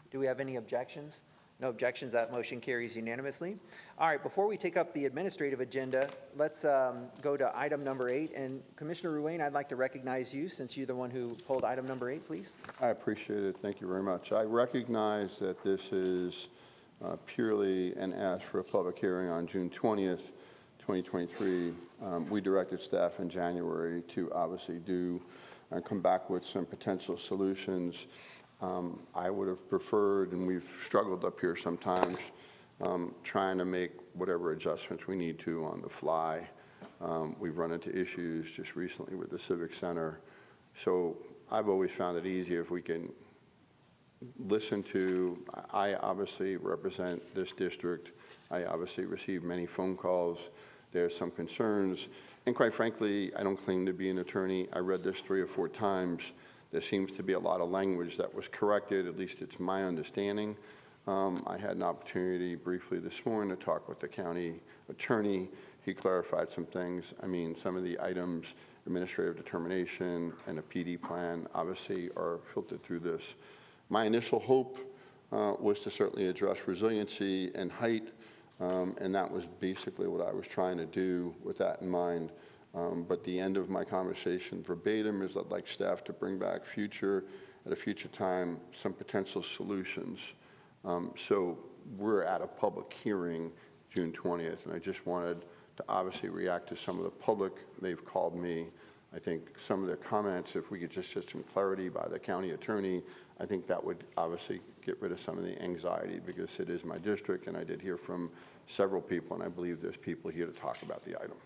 Do we have any objections? No objections. That motion carries unanimously. All right, before we take up the administrative agenda, let's go to item number 8. And Commissioner Ruane, I'd like to recognize you since you're the one who pulled item number 8, please. I appreciate it. Thank you very much. I recognize that this is purely an ask for a public hearing on June 20th, 2023. We directed staff in January to obviously do and come back with some potential solutions. I would have preferred, and we've struggled up here sometimes, trying to make whatever adjustments we need to on the fly. We've run into issues just recently with the Civic Center. So I've always found it easier if we can listen to, I obviously represent this district. I obviously receive many phone calls. There's some concerns. And quite frankly, I don't claim to be an attorney. I read this 3 or 4 times. There seems to be a lot of language that was corrected, at least it's my understanding. I had an opportunity briefly this morning to talk with the county attorney. He clarified some things. I mean, some of the items, administrative determination and a PD plan, obviously are filtered through this. My initial hope was to certainly address resiliency and height, and that was basically what I was trying to do with that in mind. But the end of my conversation verbatim is I'd like staff to bring back at a future time, some potential solutions. So we're at a public hearing June 20th, and I just wanted to obviously react to some of the public. They've called me. I think some of their comments, if we could just get some clarity by the county attorney, I think that would obviously get rid of some of the anxiety, because it is my district, and I did hear from several people, and I believe there's people here to talk about the item.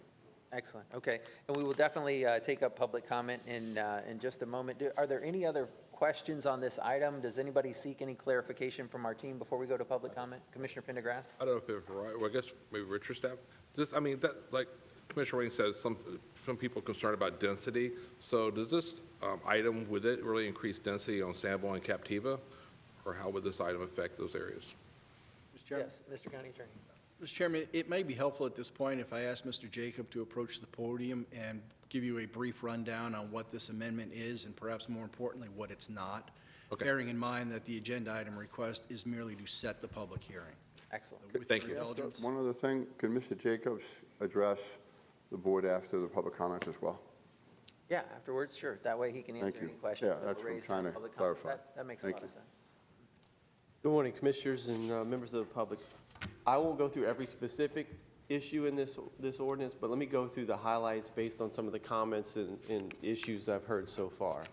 Excellent. Okay. And we will definitely take up public comment in just a moment. Are there any other questions on this item? Does anybody seek any clarification from our team before we go to public comment? Commissioner Pendergrass? I don't know if it's right. Well, I guess maybe Richard staff. Just, I mean, that, like Commissioner Wayne says, some people concerned about density. So does this item, would it really increase density on Sanborn and Captiva? Or how would this item affect those areas? Mr. Chairman? Yes, Mr. County Attorney. Mr. Chairman, it may be helpful at this point if I ask Mr. Jacob to approach the podium and give you a brief rundown on what this amendment is, and perhaps more importantly, what it's not, Okay. bearing in mind that the agenda item request is merely to set the public hearing. Excellent. With Thank your you. indulgence. One other thing, can Mr. Jacobs address the board after the public comments as well? Yeah, afterwards, sure. That way he can answer Thank you. any questions Yeah, that that's were what I'm raised trying in to public comment. clarify. That makes a Thank lot you. of sense. Good morning, Commissioners and members of the public. I won't go through every specific issue in this ordinance, but let me go through the highlights based on some of the comments and issues I've heard so far.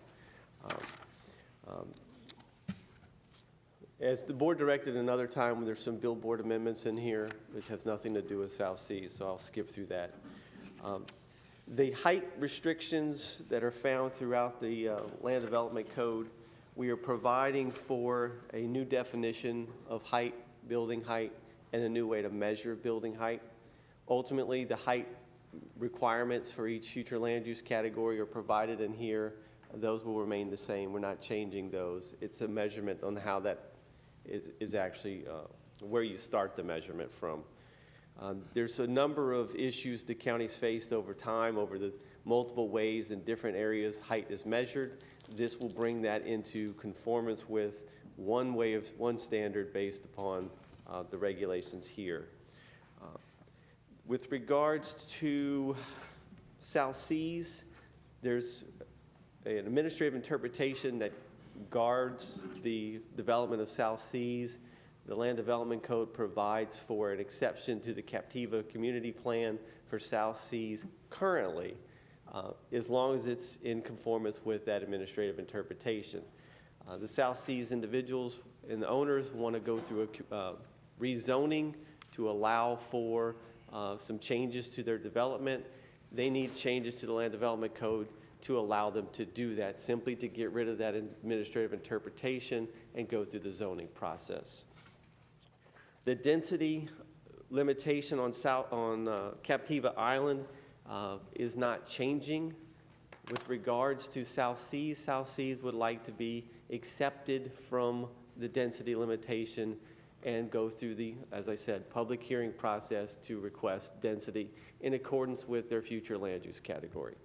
As the board directed another time, there's some billboard amendments in here which has nothing to do with South Seas, so I'll skip through that. The height restrictions that are found throughout the Land Development Code, we are providing for a new definition of height, building height, and a new way to measure building height. Ultimately, the height requirements for each future land use category are provided in here. Those will remain the same. We're not changing those. It's a measurement on how that is actually where you start the measurement from. There's a number of issues the county's faced over time, over the multiple ways in different areas height is measured. This will bring that into conformance with one standard based upon the regulations here. With regards to South Seas, there's an administrative interpretation that guards the development of South Seas. The Land Development Code provides for an exception to the Captiva Community Plan for South Seas currently, as long as it's in conformance with that administrative interpretation. The South Seas individuals and the owners want to go through a rezoning to allow for some changes to their development. They need changes to the Land Development Code to allow them to do that, simply to get rid of that administrative interpretation and go through the zoning process. The density limitation on Captiva Island is not changing. With regards to South Seas, South Seas would like to be accepted from the density limitation and go through the, as I said, public hearing process to request density in accordance with their future land use category.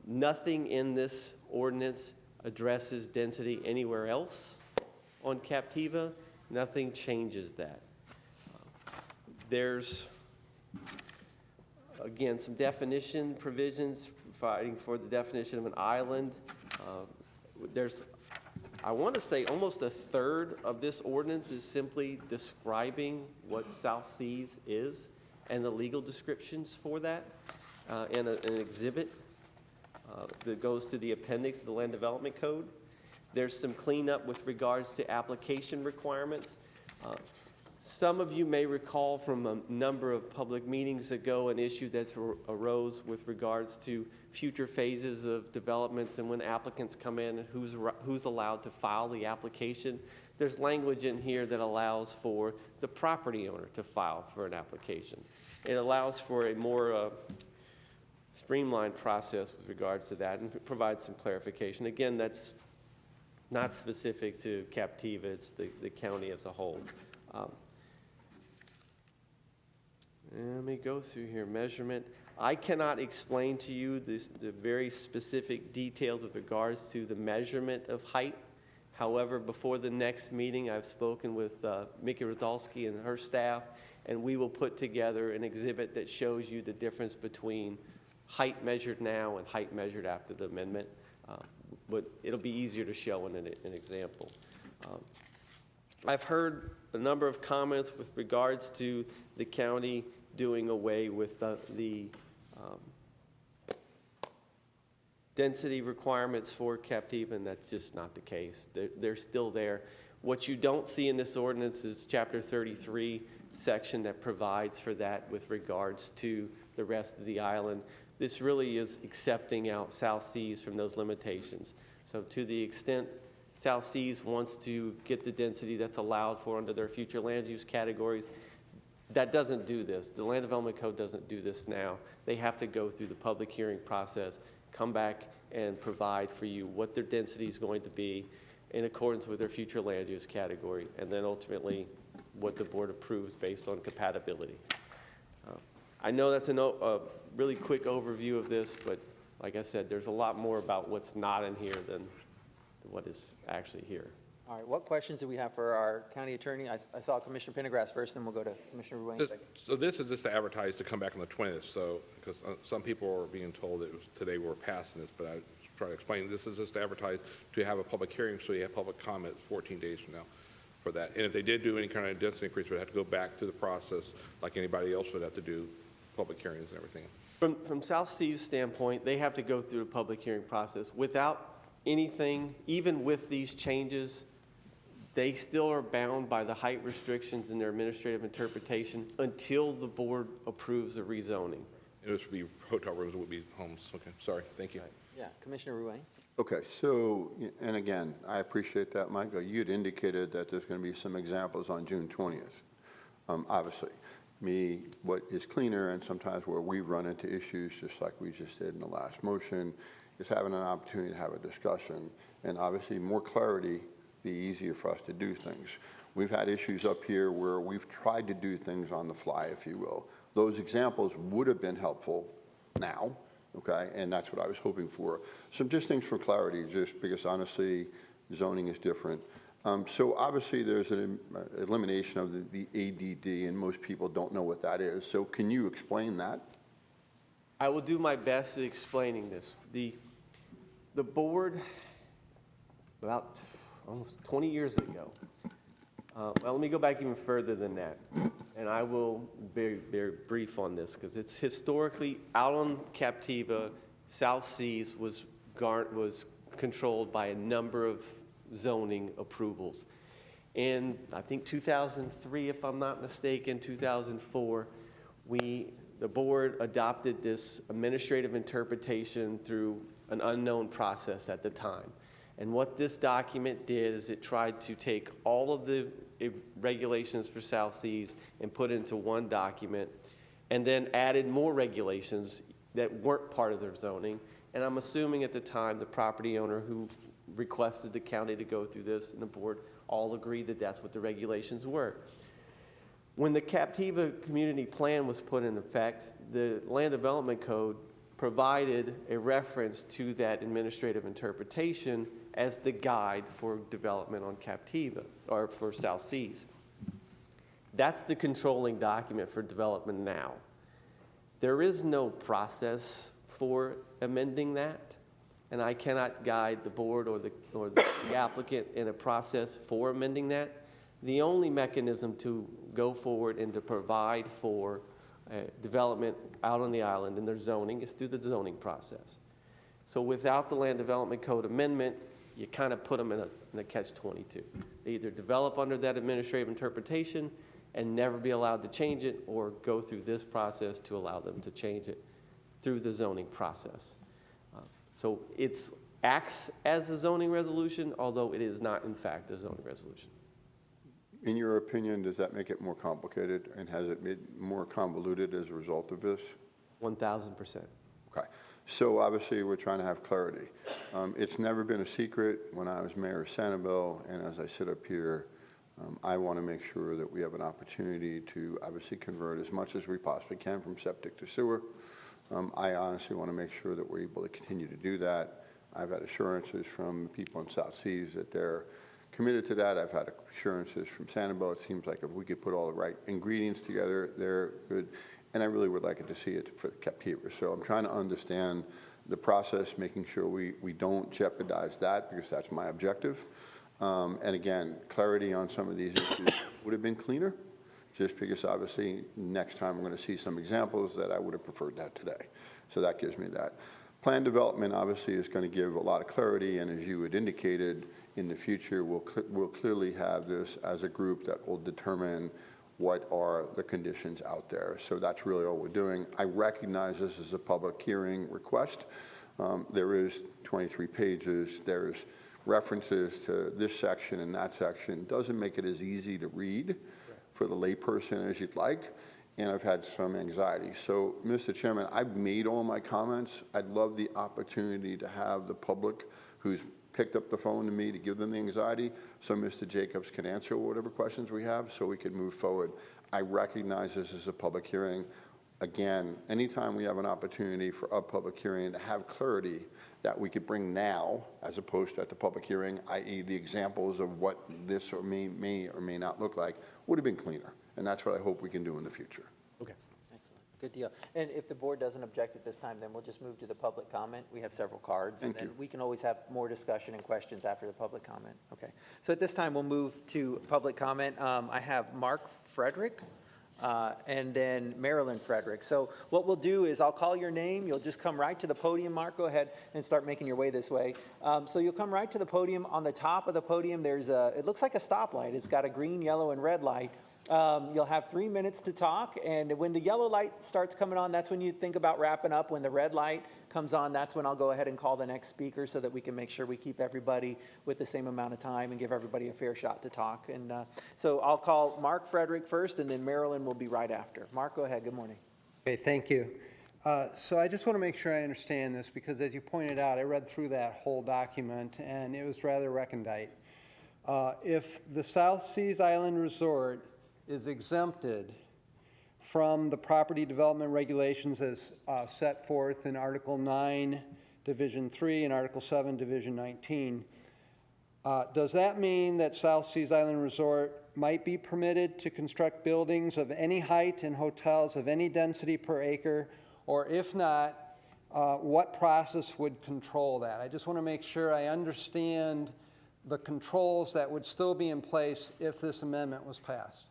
Nothing in this ordinance addresses density anywhere else on Captiva. Nothing changes that. There's, again, some definition provisions providing for the definition of an island. There's, I want to say, almost a third of this ordinance is simply describing what South Seas is and the legal descriptions for that, and an exhibit that goes to the appendix of the Land Development Code. There's some cleanup with regards to application requirements. Some of you may recall from a number of public meetings ago an issue that arose with regards to future phases of developments and when applicants come in and who's allowed to file the application. There's language in here that allows for the property owner to file for an application. It allows for a more streamlined process with regards to that and provides some clarification. Again, that's not specific to Captiva, it's the county as a whole. Let me go through here. Measurement. I cannot explain to you the very specific details with regards to the measurement of height. However, before the next meeting, I've spoken with Mickey Rodolski and her staff, and we will put together an exhibit that shows you the difference between height measured now and height measured after the amendment. But it'll be easier to show in an example. I've heard a number of comments with regards to the county doing away with the density requirements for Captiva, and that's just not the case. They're still there. What you don't see in this ordinance is Chapter 33 section that provides for that with regards to the rest of the island. This really is accepting out South Seas from those limitations. So to the extent South Seas wants to get the density that's allowed for under their future land use categories, that doesn't do this. The Land Development Code doesn't do this now. They have to go through the public hearing process, come back and provide for you what their density is going to be in accordance with their future land use category, and then ultimately what the board approves based on compatibility. I know that's a really quick overview of this, but like I said, there's a lot more about what's not in here than what is actually here. All right, what questions do we have for our county attorney? I saw Commissioner Pendergrass first, then we'll go to Commissioner Ruane second. So this is just to advertise to come back on the 20th, so, because some people are being told that it was today we're passing this, but I was trying to explain, this is just to advertise to have a public hearing, so you have public comment 14 days from now for that. And if they did do any kind of density increase, we'd have to go back through the process like anybody else would have to do, public hearings and everything. From South Sea's standpoint, they have to go through the public hearing process. Without anything, even with these changes, they still are bound by the height restrictions in their administrative interpretation until the board approves the rezoning. It would be hotel rooms, it would be homes. Okay, sorry, thank you. Right. Yeah, Commissioner Ruane. Okay, so, and again, I appreciate that, Michael. You'd indicated that there's going to be some examples on June 20th. Obviously, what is cleaner and sometimes where we've run into issues, just like we just did in the last motion, is having an opportunity to have a discussion. And obviously, more clarity, the easier for us to do things. We've had issues up here where we've tried to do things on the fly, if you will. Those examples would have been helpful now, okay? And that's what I was hoping for. Some just things for clarity, just because honestly, zoning is different. So obviously there's an elimination of the ADD, and most people don't know what that is. So can you explain that? I will do my best at explaining this. The board, about almost 20 years ago, well, let me go back even further than that, and I will be very brief on this because it's historically out on Captiva. South Seas was controlled by a number of zoning approvals. In, I think, 2003, if I'm not mistaken, 2004, the board adopted this administrative interpretation through an unknown process at the time. And what this document did is it tried to take all of the regulations for South Seas and put into one document, and then added more regulations that weren't part of their zoning. And I'm assuming at the time the property owner who requested the county to go through this and the board all agreed that that's what the regulations were. When the Captiva community plan was put in effect, the Land Development Code provided a reference to that administrative interpretation as the guide for development on Captiva, or for South Seas. That's the controlling document for development now. There is no process for amending that, and I cannot guide the board or the applicant in a process for amending that. The only mechanism to go forward and to provide for development out on the island in their zoning is through the zoning process. So without the Land Development Code amendment, you kind of put them in a catch-22. They either develop under that administrative interpretation and never be allowed to change it, or go through this process to allow them to change it through the zoning process. So it acts as a zoning resolution, although it is not in fact a zoning resolution. In your opinion, does that make it more complicated, and has it made more convoluted as a result of this? 1,000%. Okay. So obviously, we're trying to have clarity. It's never been a secret when I was mayor of Sanibel, and as I sit up here, I want to make sure that we have an opportunity to obviously convert as much as we possibly can from septic to sewer. I honestly want to make sure that we're able to continue to do that. I've had assurances from the people in South Seas that they're committed to that. I've had assurances from Sanibel. It seems like if we could put all the right ingredients together, they're good. And I really would like to see it for Captiva. So I'm trying to understand the process, making sure we don't jeopardize that, because that's my objective. And again, clarity on some of these issues would have been cleaner, just because obviously next time we're going to see some examples that I would have preferred that today. So that gives me that. Plan development obviously is going to give a lot of clarity, and as you had indicated, in the future we'll clearly have this as a group that will determine what are the conditions out there. So that's really all we're doing. I recognize this is a public hearing request. There is 23 pages. There's references to this section and that section. Doesn't make it as easy to read for the layperson as you'd like, and I've had some anxiety. So, Mr. Chairman, I've made all my comments. I'd love the opportunity to have the public who's picked up the phone to me to give them the anxiety, so Mr. Jacobs can answer whatever questions we have so we can move forward. I recognize this is a public hearing. Again, anytime we have an opportunity for a public hearing to have clarity that we could bring now, as opposed to at the public hearing, i.e. the examples of what this or may or may not look like, would have been cleaner. And that's what I hope we can do in the future. Okay. Excellent. Good deal. And if the board doesn't object at this time, then we'll just move to the public comment. We have several cards. Thank and then you. we can always have more discussion and questions after the public comment. Okay. So at this time, we'll move to public comment. I have Mark Frederick. And then Marilyn Frederick. So what we'll do is I'll call your name. You'll just come right to the podium, Mark. Go ahead and start making your way this way. So you'll come right to the podium. On the top of the podium, there's it looks like a stoplight. It's got a green, yellow, and red light. You'll have 3 minutes to talk, and when the yellow light starts coming on, that's when you think about wrapping up. When the red light comes on, that's when I'll go ahead and call the next speaker so that we can make sure we keep everybody with the same amount of time and give everybody a fair shot to talk. And so I'll call Mark Frederick first, and then Marilyn will be right after. Mark, go ahead. Good morning. Okay, thank you. So I just want to make sure I understand this, because as you pointed out, I read through that whole document, and it was rather recondite. If the South Seas Island Resort is exempted from the property development regulations as set forth in Article 9, Division 3, and Article 7, Division 19, does that mean that South Seas Island Resort might be permitted to construct buildings of any height and hotels of any density per acre, or if not, what process would control that? I just want to make sure I understand the controls that would still be in place if this amendment was passed.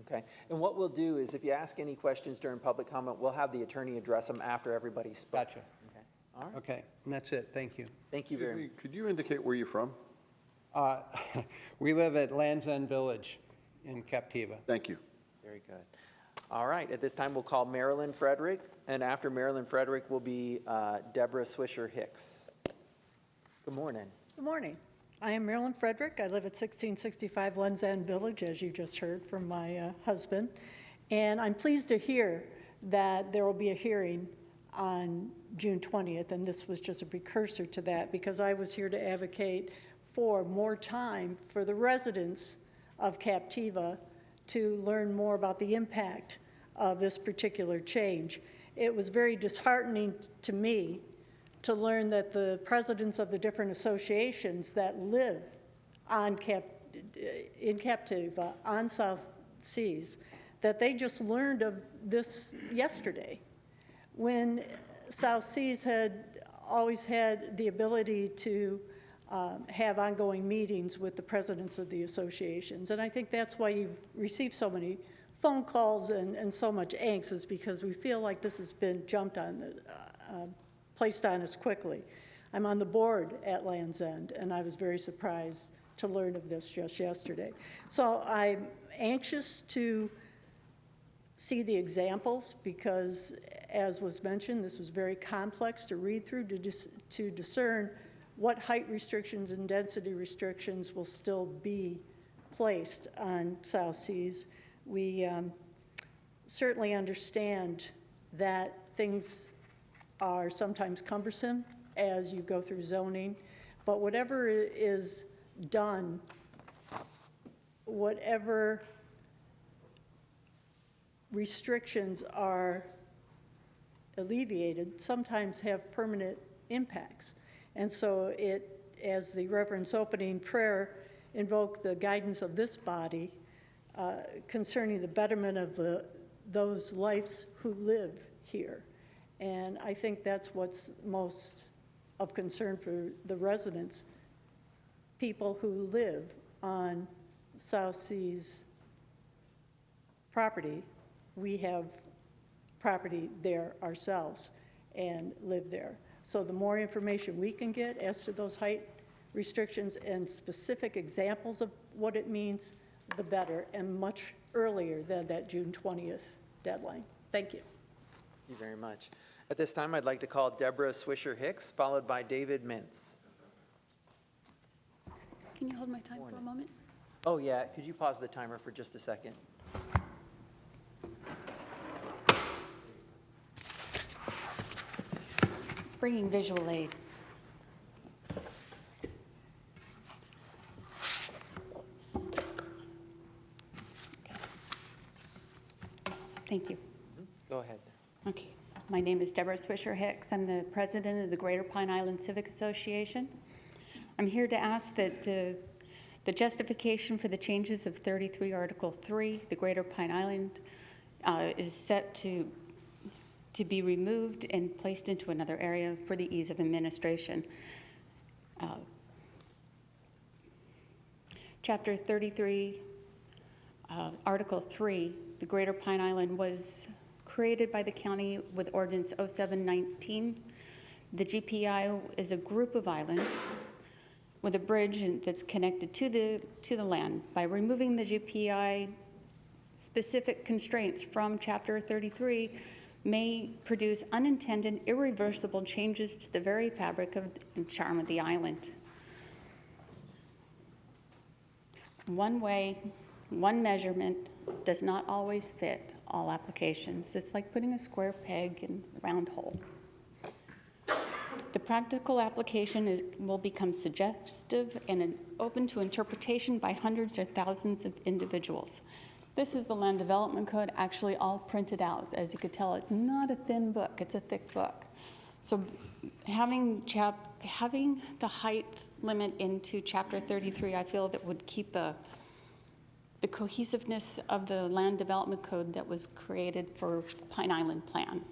Okay. And what we'll do is if you ask any questions during public comment, we'll have the attorney address them after everybody's spoken. Gotcha. Okay. All right. Okay, and that's it. Thank you. Thank you very much. Could you indicate where you're from? We live at Land's End Village in Captiva. Thank you. Very good. All right. At this time, we'll call Marilyn Frederick, and after Marilyn Frederick will be Deborah Swisher Hicks. Good morning. Good morning. I am Marilyn Frederick. I live at 1665 Land's End Village, as you just heard from my husband. And I'm pleased to hear that there will be a hearing on June 20th, and this was just a precursor to that, because I was here to advocate for more time for the residents of Captiva to learn more about the impact of this particular change. It was very disheartening to me to learn that the presidents of the different associations that live on in Captiva, on South Seas, that they just learned of this yesterday, when South Seas had always had the ability to have ongoing meetings with the presidents of the associations. And I think that's why you've received so many phone calls and so much angst, is because we feel like this has been jumped on, placed on us quickly. I'm on the board at Land's End, and I was very surprised to learn of this just yesterday. So I'm anxious to see the examples because, as was mentioned, this was very complex to read through to discern what height restrictions and density restrictions will still be placed on South Seas. We certainly understand that things are sometimes cumbersome as you go through zoning, but whatever is done, whatever restrictions are alleviated, sometimes have permanent impacts. And so it, as the Reverend's opening prayer invoked the guidance of this body concerning the betterment of those lives who live here. And I think that's what's most of concern for the residents, people who live on South Seas property. We have property there ourselves and live there. So the more information we can get as to those height restrictions and specific examples of what it means, the better, and much earlier than that June 20th deadline. Thank you. Thank you very much. At this time, I'd like to call Deborah Swisher-Hicks, followed by David Mintz. Can you hold my time for a moment? Oh, yeah. Could you pause the timer for just a second? Bringing visual aid. Thank you. Go ahead. Okay. My name is Deborah Swisher-Hicks. I'm the president of the Greater Pine Island Civic Association. I'm here to ask that the justification for the changes of 33 Article 3, the Greater Pine Island, is set to be removed and placed into another area for the ease of administration. Chapter 33, Article 3, the Greater Pine Island was created by the county with Ordinance 0719. The GPI is a group of islands with a bridge that's connected to the land. By removing the GPI, specific constraints from Chapter 33 may produce unintended, irreversible changes to the very fabric and charm of the island. One way, one measurement does not always fit all applications. It's like putting a square peg in a round hole. The practical application will become suggestive and open to interpretation by hundreds or thousands of individuals. This is the Land Development Code, actually all printed out. As you could tell, it's not a thin book, it's a thick book. So having the height limit into Chapter 33, I feel that would keep the cohesiveness of the Land Development Code that was created for Pine Island Plan.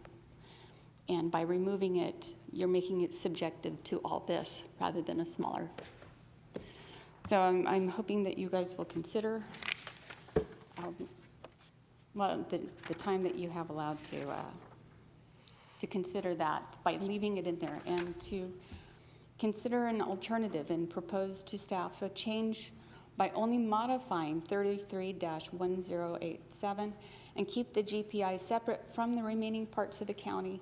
And by removing it, you're making it subjective to all this rather than a smaller. So I'm hoping that you guys will consider the time that you have allowed to consider that by leaving it in there, and to consider an alternative and propose to staff a change by only modifying 33-1087 and keep the GPI separate from the remaining parts of the county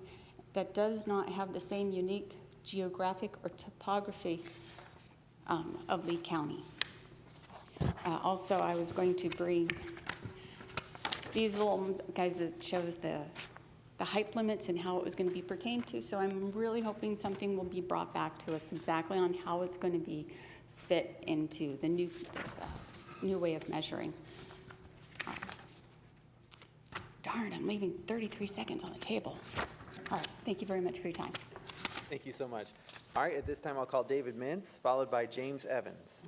that does not have the same unique geographic or topography of Lee County. Also, I was going to bring these little guys that shows the height limits and how it was going to be pertained to. So I'm really hoping something will be brought back to us exactly on how it's going to be fit into the new way of measuring. Darn, I'm leaving 33 seconds on the table. All right, thank you very much for your time. Thank you so much. All right, at this time, I'll call David Mintz, followed by James Evans.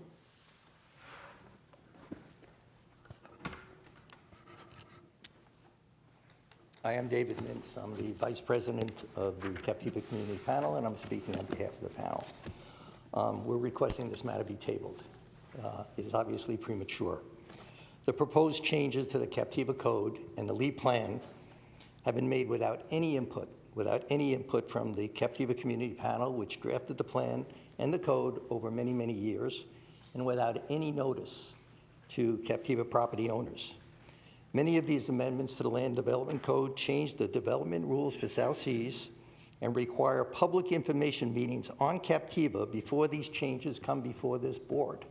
I am David Mintz. I'm the Vice President of the Captiva Community Panel, and I'm speaking on behalf of the panel. We're requesting this matter be tabled. It is obviously premature. The proposed changes to the Captiva Code and the Lee Plan have been made without any input without any input from the Captiva Community Panel, which drafted the plan and the code over many, many years, and without any notice to Captiva property owners. Many of these amendments to the Land Development Code change the development rules for South Seas and require public information meetings on Captiva before these changes come before this board.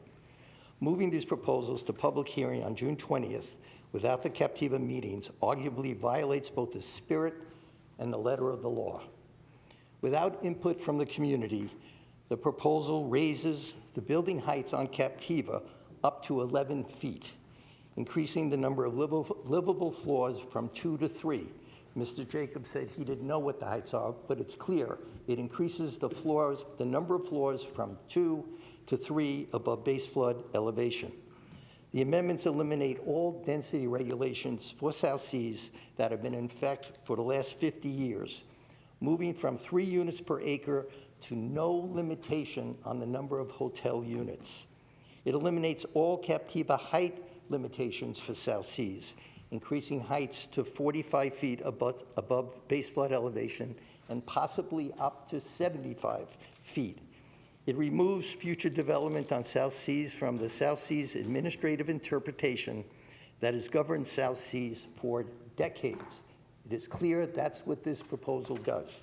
Moving these proposals to public hearing on June 20th without the Captiva meetings arguably violates both the spirit and the letter of the law. Without input from the community, the proposal raises the building heights on Captiva up to 11 feet, increasing the number of livable floors from 2 to 3. Mr. Jacobs said he didn't know what the heights are, but it's clear. It increases the floors, the number of floors from 2 to 3 above base flood elevation. The amendments eliminate all density regulations for South Seas that have been in effect for the last 50 years, moving from 3 units per acre to no limitation on the number of hotel units. It eliminates all Captiva height limitations for South Seas, increasing heights to 45 feet above base flood elevation and possibly up to 75 feet. It removes future development on South Seas from the South Seas administrative interpretation that has governed South Seas for decades. It is clear that's what this proposal does.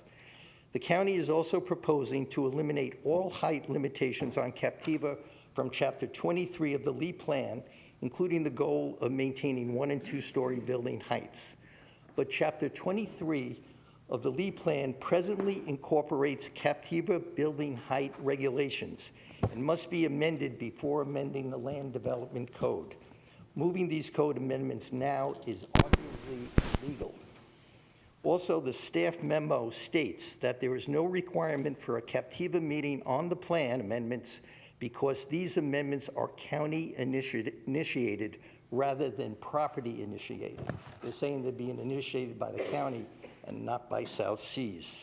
The county is also proposing to eliminate all height limitations on Captiva from Chapter 23 of the Lee Plan, including the goal of maintaining 1- and 2-story building heights. But Chapter 23 of the Lee Plan presently incorporates Captiva building height regulations and must be amended before amending the Land Development Code. Moving these code amendments now is arguably illegal. Also, the staff memo states that there is no requirement for a Captiva meeting on the plan amendments because these amendments are county initiated rather than property initiated. They're saying they're being initiated by the county and not by South Seas.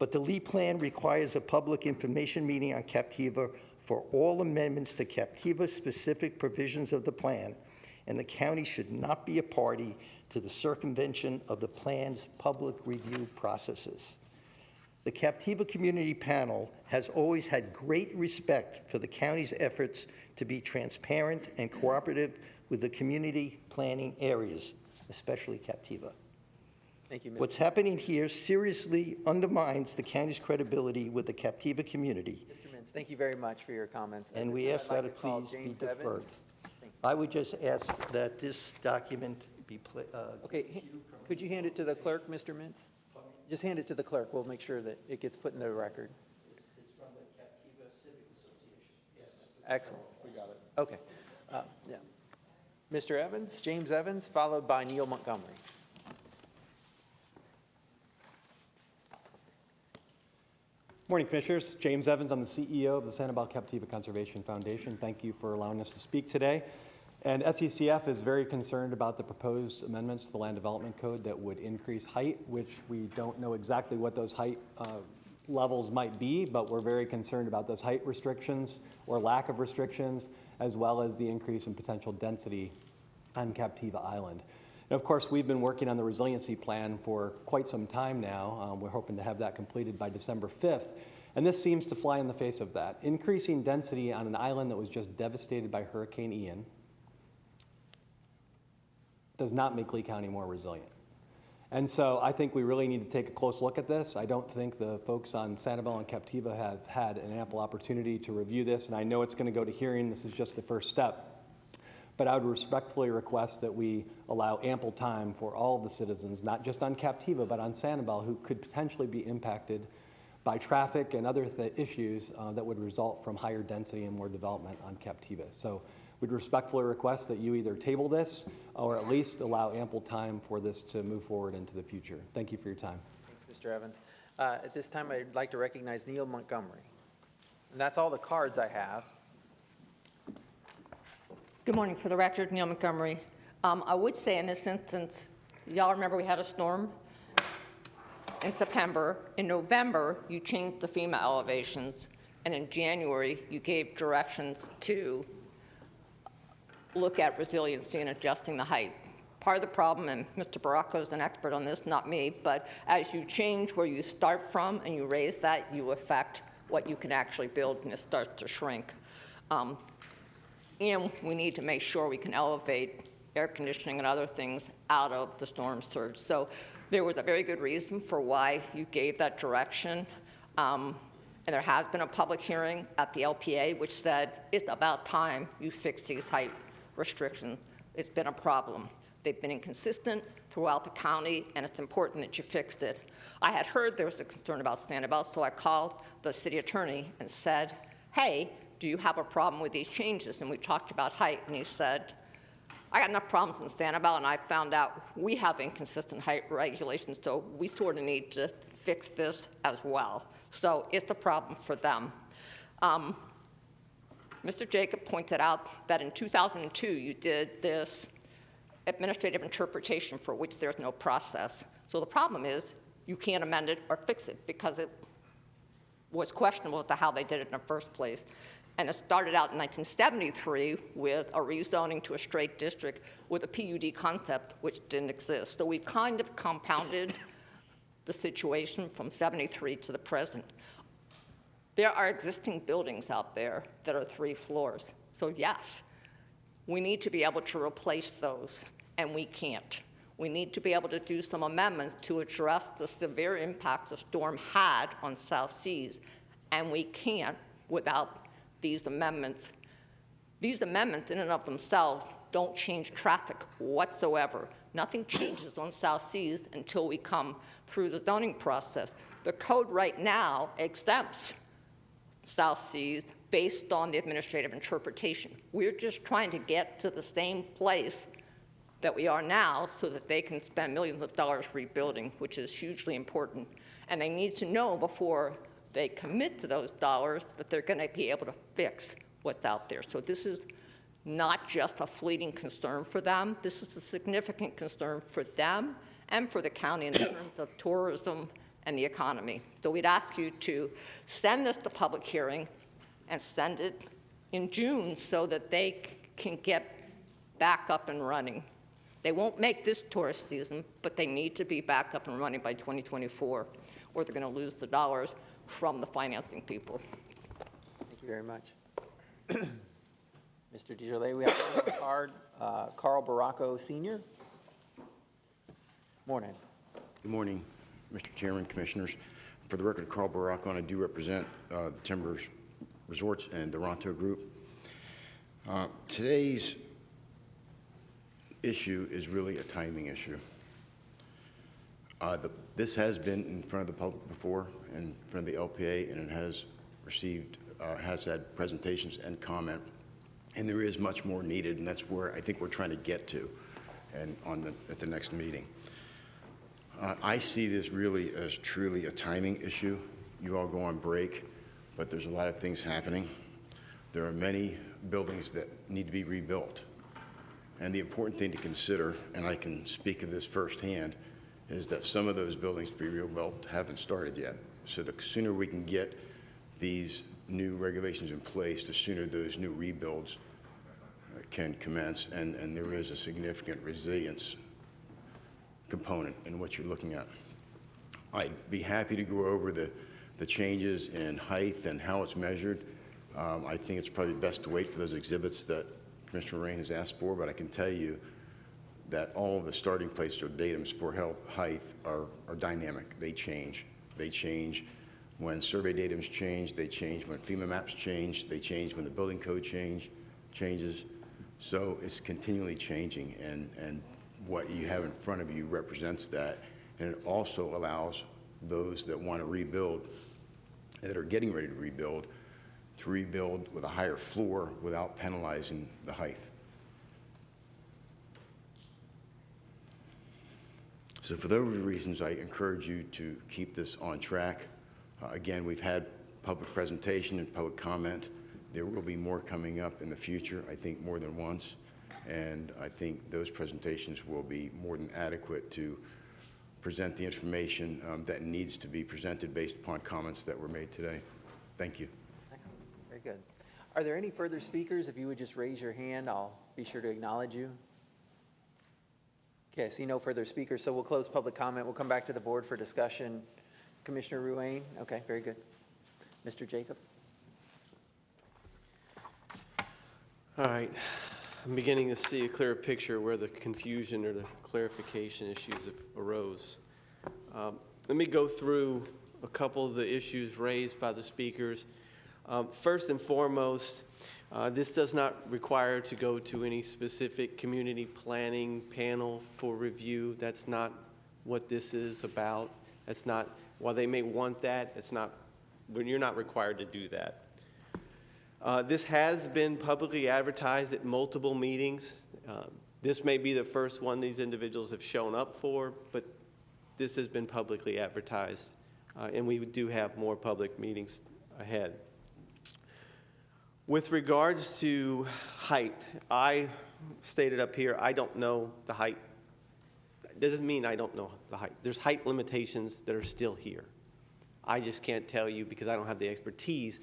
But the Lee Plan requires a public information meeting on Captiva for all amendments to Captiva-specific provisions of the plan, and the county should not be a party to the circumvention of the plan's public review processes. The Captiva Community Panel has always had great respect for the county's efforts to be transparent and cooperative with the community planning areas, especially Captiva. Thank you, Mr. What's happening here seriously undermines the county's credibility with the Captiva community. Mr. Mintz, thank you very much for your comments. And we ask that it please be deferred. I would just ask that this document be Okay, could you hand it to the clerk, Mr. Mintz? Just hand it to the clerk. We'll make sure that it gets put in the record. It's from the Captiva Civic Association. Yes. Excellent. We got it. Okay. Yeah. Mr. Evans, James Evans, followed by Neil Montgomery. Morning, Commissioners. James Evans, I'm the CEO of the Sanibel Captiva Conservation Foundation. Thank you for allowing us to speak today. And SECF is very concerned about the proposed amendments to the Land Development Code that would increase height, which we don't know exactly what those height levels might be, but we're very concerned about those height restrictions or lack of restrictions, as well as the increase in potential density on Captiva Island. And of course, we've been working on the resiliency plan for quite some time now. We're hoping to have that completed by December 5th. And this seems to fly in the face of that. Increasing density on an island that was just devastated by Hurricane Ian does not make Lee County more resilient. And so I think we really need to take a close look at this. I don't think the folks on Sanibel and Captiva have had an ample opportunity to review this, and I know it's going to go to hearing. This is just the first step. But I would respectfully request that we allow ample time for all of the citizens, not just on Captiva, but on Sanibel, who could potentially be impacted by traffic and other issues that would result from higher density and more development on Captiva. So we'd respectfully request that you either table this or at least allow ample time for this to move forward into the future. Thank you for your time. Thanks, Mr. Evans. At this time, I'd like to recognize Neil Montgomery. And that's all the cards I have. Good morning. For the record, Neil Montgomery. I would say in this instance, y'all remember we had a storm in September. In November, you changed the FEMA elevations, and in January, you gave directions to look at resiliency and adjusting the height. Part of the problem, and Mr. Baracco is an expert on this, not me, but as you change where you start from and you raise that, you affect what you can actually build, and it starts to shrink. And we need to make sure we can elevate air conditioning and other things out of the storm surge. So there was a very good reason for why you gave that direction. And there has been a public hearing at the LPA which said it's about time you fix these height restrictions. It's been a problem. They've been inconsistent throughout the county, and it's important that you fixed it. I had heard there was a concern about Sanibel, so I called the city attorney and said, hey, do you have a problem with these changes? And we talked about height, and he said, I got enough problems in Sanibel, and I found out we have inconsistent height regulations, so we sort of need to fix this as well. So it's a problem for them. Mr. Jacob pointed out that in 2002, you did this administrative interpretation for which there's no process. So the problem is you can't amend it or fix it because it was questionable as to how they did it in the first place. And it started out in 1973 with a rezoning to a straight district with a PUD concept which didn't exist. So we've kind of compounded the situation from 73 to the present. There are existing buildings out there that are 3 floors. So yes, we need to be able to replace those, and we can't. We need to be able to do some amendments to address the severe impacts the storm had on South Seas, and we can't without these amendments. These amendments in and of themselves don't change traffic whatsoever. Nothing changes on South Seas until we come through the zoning process. The code right now exempts South Seas based on the administrative interpretation. We're just trying to get to the same place that we are now so that they can spend millions of dollars rebuilding, which is hugely important. And they need to know before they commit to those dollars that they're going to be able to fix what's out there. So this is not just a fleeting concern for them. This is a significant concern for them and for the county in terms of tourism and the economy. So we'd ask you to send this to public hearing and send it in June so that they can get back up and running. They won't make this tourist season, but they need to be back up and running by 2024, or they're going to lose the dollars from the financing people. Thank you very much. Mr. DeJarle, we have a card, Carl Baracco Sr. Morning. Good morning, Mr. Chairman, Commissioners. For the record, Carl Baracco, and I do represent the Timbers Resorts and the Ronto Group. Today's issue is really a timing issue. This has been in front of the public before, in front of the LPA, and it has received, has had presentations and comment, and there is much more needed, and that's where I think we're trying to get to, and at the next meeting. I see this really as truly a timing issue. You all go on break, but there's a lot of things happening. There are many buildings that need to be rebuilt. And the important thing to consider, and I can speak of this firsthand, is that some of those buildings to be rebuilt haven't started yet. So the sooner we can get these new regulations in place, the sooner those new rebuilds can commence, and there is a significant resilience component in what you're looking at. I'd be happy to go over the changes in height and how it's measured. I think it's probably best to wait for those exhibits that Commissioner Rain has asked for, but I can tell you that all of the starting places or datums for height are dynamic. They change. They change when survey datums change. They change when FEMA maps change. They change when the building code changes. So it's continually changing, and what you have in front of you represents that. And it also allows those that want to rebuild, that are getting ready to rebuild with a higher floor without penalizing the height. So for those reasons, I encourage you to keep this on track. Again, we've had public presentation and public comment. There will be more coming up in the future, I think more than once. And I think those presentations will be more than adequate to present the information that needs to be presented based upon comments that were made today. Thank you. Excellent. Very good. Are there any further speakers? If you would just raise your hand, I'll be sure to acknowledge you. Okay, I see no further speakers, so we'll close public comment. We'll come back to the board for discussion. Commissioner Ruane? Okay, very good. Mr. Jacob? All right. I'm beginning to see a clearer picture where the confusion or the clarification issues arose. Let me go through a couple of the issues raised by the speakers. First and foremost, this does not require to go to any specific community planning panel for review. That's not what this is about. That's not, while they may want that, it's not, you're not required to do that. This has been publicly advertised at multiple meetings. This may be the first one these individuals have shown up for, but this has been publicly advertised, and we do have more public meetings ahead. With regards to height, I stated up here, I don't know the height. That doesn't mean I don't know the height. There's height limitations that are still here. I just can't tell you because I don't have the expertise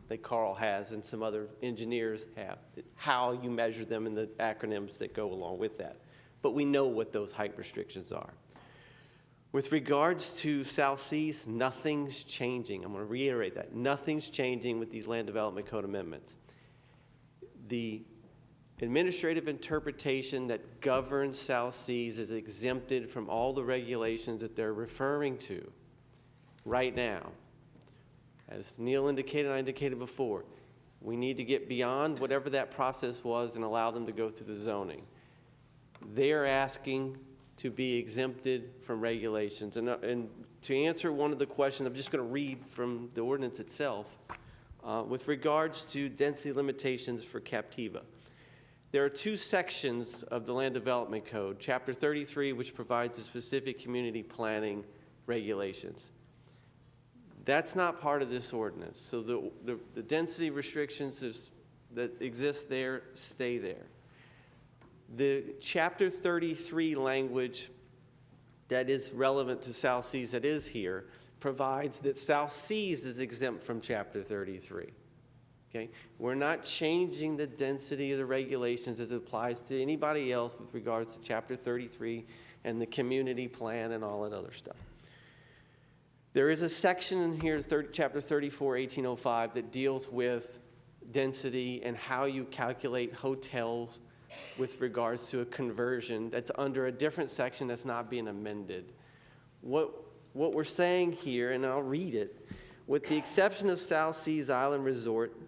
that Carl has and some other engineers have, how you measure them and the acronyms that go along with that. But we know what those height restrictions are. With regards to South Seas, nothing's changing. I'm going to reiterate that. Nothing's changing with these land development code amendments. The administrative interpretation that governs South Seas is exempted from all the regulations that they're referring to right now. As Neil indicated, I indicated before, we need to get beyond whatever that process was and allow them to go through the zoning. They're asking to be exempted from regulations. And to answer one of the questions, I'm just going to read from the ordinance itself. With regards to density limitations for Captiva, there are two sections of the Land Development Code, Chapter 33, which provides the specific community planning regulations. That's not part of this ordinance. So the density restrictions that exist there stay there. The Chapter 33 language that is relevant to South Seas that is here provides that South Seas is exempt from Chapter 33. Okay? We're not changing the density of the regulations as it applies to anybody else with regards to Chapter 33 and the community plan and all that other stuff. There is a section in here, Chapter 34, 1805, that deals with density and how you calculate hotels with regards to a conversion. That's under a different section that's not being amended. What we're saying here, and I'll read it, with the exception of South Seas Island Resort,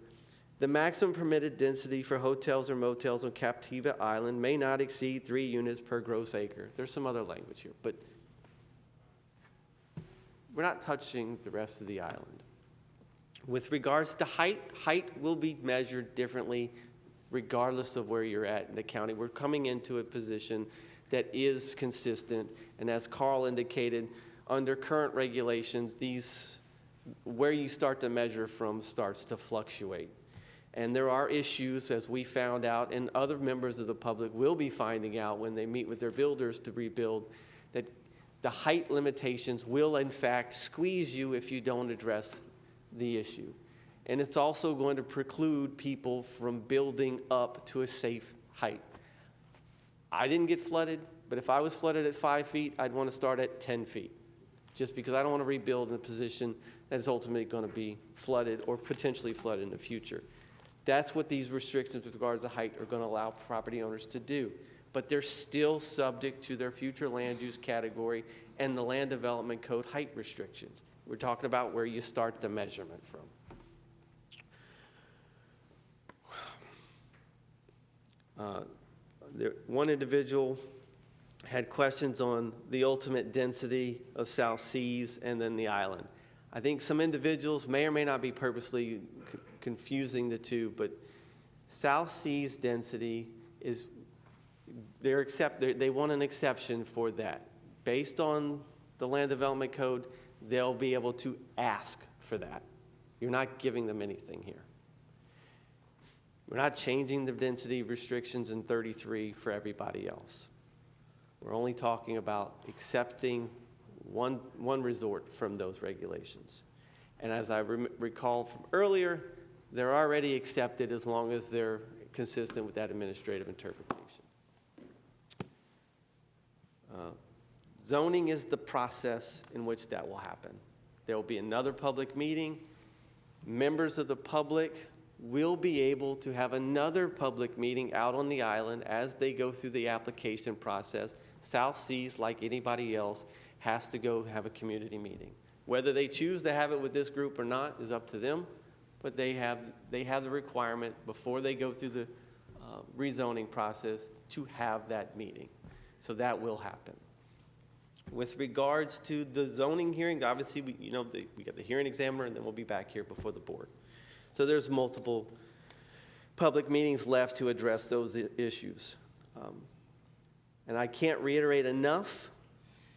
the maximum permitted density for hotels or motels on Captiva Island may not exceed 3 units per gross acre. There's some other language here, but we're not touching the rest of the island. With regards to height, height will be measured differently regardless of where you're at in the county. We're coming into a position that is consistent, and as Carl indicated, under current regulations, where you start to measure from starts to fluctuate. And there are issues, as we found out, and other members of the public will be finding out when they meet with their builders to rebuild, that the height limitations will in fact squeeze you if you don't address the issue. And it's also going to preclude people from building up to a safe height. I didn't get flooded, but if I was flooded at 5 feet, I'd want to start at 10 feet, just because I don't want to rebuild in a position that is ultimately going to be flooded or potentially flooded in the future. That's what these restrictions with regards to height are going to allow property owners to do. But they're still subject to their future land use category and the Land Development Code height restrictions. We're talking about where you start the measurement from. One individual had questions on the ultimate density of South Seas and then the island. I think some individuals may or may not be purposely confusing the two, but South Seas density is, they want an exception for that. Based on the Land Development Code, they'll be able to ask for that. You're not giving them anything here. We're not changing the density restrictions in 33 for everybody else. We're only talking about accepting one resort from those regulations. And as I recall from earlier, they're already accepted as long as they're consistent with that administrative interpretation. Zoning is the process in which that will happen. There will be another public meeting. Members of the public will be able to have another public meeting out on the island as they go through the application process. South Seas, like anybody else, has to go have a community meeting. Whether they choose to have it with this group or not is up to them, but they have the requirement before they go through the rezoning process to have that meeting. So that will happen. With regards to the zoning hearing, obviously, we got the hearing examiner, and then we'll be back here before the board. So there's multiple public meetings left to address those issues. And I can't reiterate enough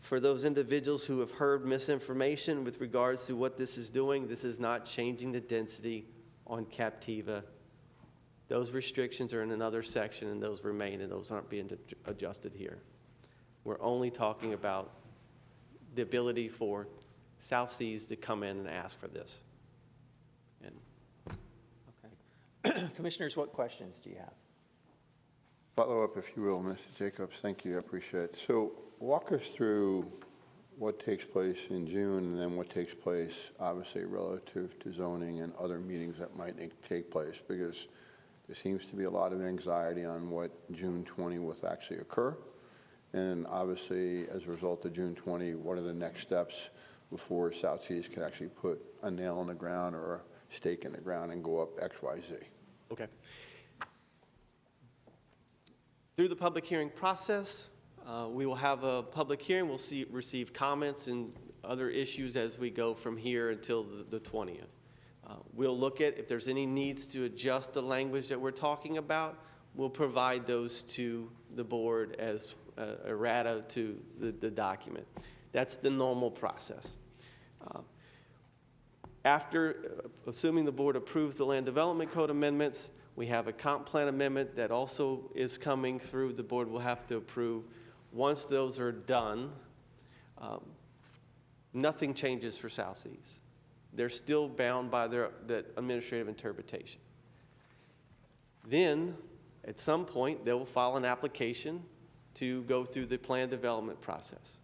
for those individuals who have heard misinformation with regards to what this is doing. This is not changing the density on Captiva. Those restrictions are in another section, and those remain, and those aren't being adjusted here. We're only talking about the ability for South Seas to come in and ask for this. And Okay. Commissioners, what questions do you have? Follow up, if you will, Mr. Jacobs. Thank you. I appreciate it. So walk us through what takes place in June and then what takes place, obviously, relative to zoning and other meetings that might take place, because there seems to be a lot of anxiety on what June 20 will actually occur. And obviously, as a result of June 20, what are the next steps before South Seas can actually put a nail in the ground or a stake in the ground and go up X, Y, Z? okay. Through the public hearing process, we will have a public hearing. We'll receive comments and other issues as we go from here until the 20th. We'll look at if there's any needs to adjust the language that we're talking about. We'll provide those to the board as errata to the document. That's the normal process. After, assuming the board approves the Land Development Code amendments, we have a comp plan amendment that also is coming through. The board will have to approve. Once those are done, nothing changes for South Seas. They're still bound by that administrative interpretation. Then, at some point, they will file an application to go through the plan development process.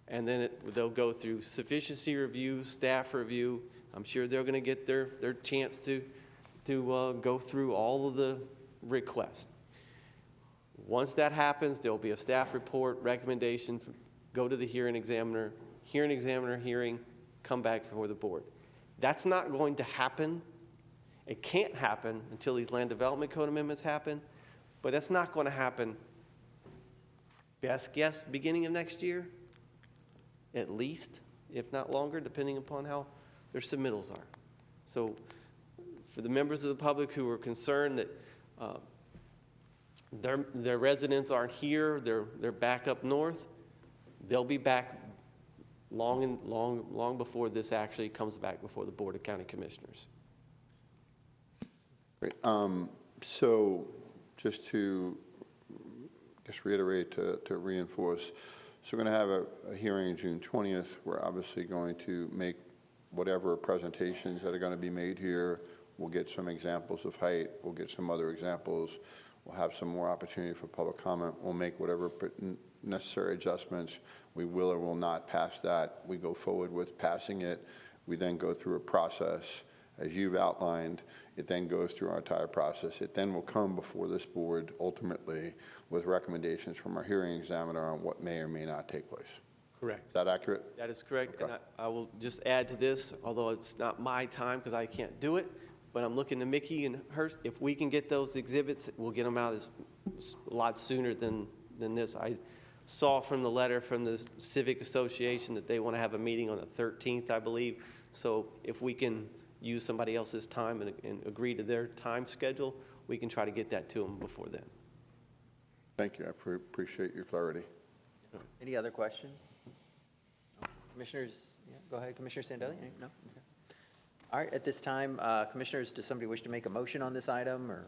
And then they'll go through sufficiency review, staff review. I'm sure they're going to get their chance to go through all of the requests. Once that happens, there will be a staff report, recommendation, go to the hearing examiner hearing, come back before the board. That's not going to happen. It can't happen until these Land Development Code amendments happen, but that's not going to happen, best guess, beginning of next year, at least, if not longer, depending upon how their submittals are. So for the members of the public who are concerned that their residents aren't here, they're back up north, they'll be back long before this actually comes back before the Board of County Commissioners. Great. So just to just reiterate, to reinforce, so we're going to have a hearing June 20th. We're obviously going to make whatever presentations that are going to be made here. We'll get some examples of height. We'll get some other examples. We'll have some more opportunity for public comment. We'll make whatever necessary adjustments. We will or will not pass that. We go forward with passing it. We then go through a process. As you've outlined, it then goes through our entire process. It then will come before this board ultimately with recommendations from our hearing examiner on what may or may not take place. Correct. Is that accurate? That is correct. Okay. And I will just add to this, although it's not my time because I can't do it, but I'm looking to Mickey and Hurst. If we can get those exhibits, we'll get them out a lot sooner than this. I saw from the letter from the Civic Association that they want to have a meeting on the 13th, I believe. So if we can use somebody else's time and agree to their time schedule, we can try to get that to them before then. Thank you. I appreciate your clarity. Any other questions? No. Commissioners, yeah, go ahead. Commissioner Sandelli? No? Okay. All right, at this time, commissioners, does somebody wish to make a motion on this item, or?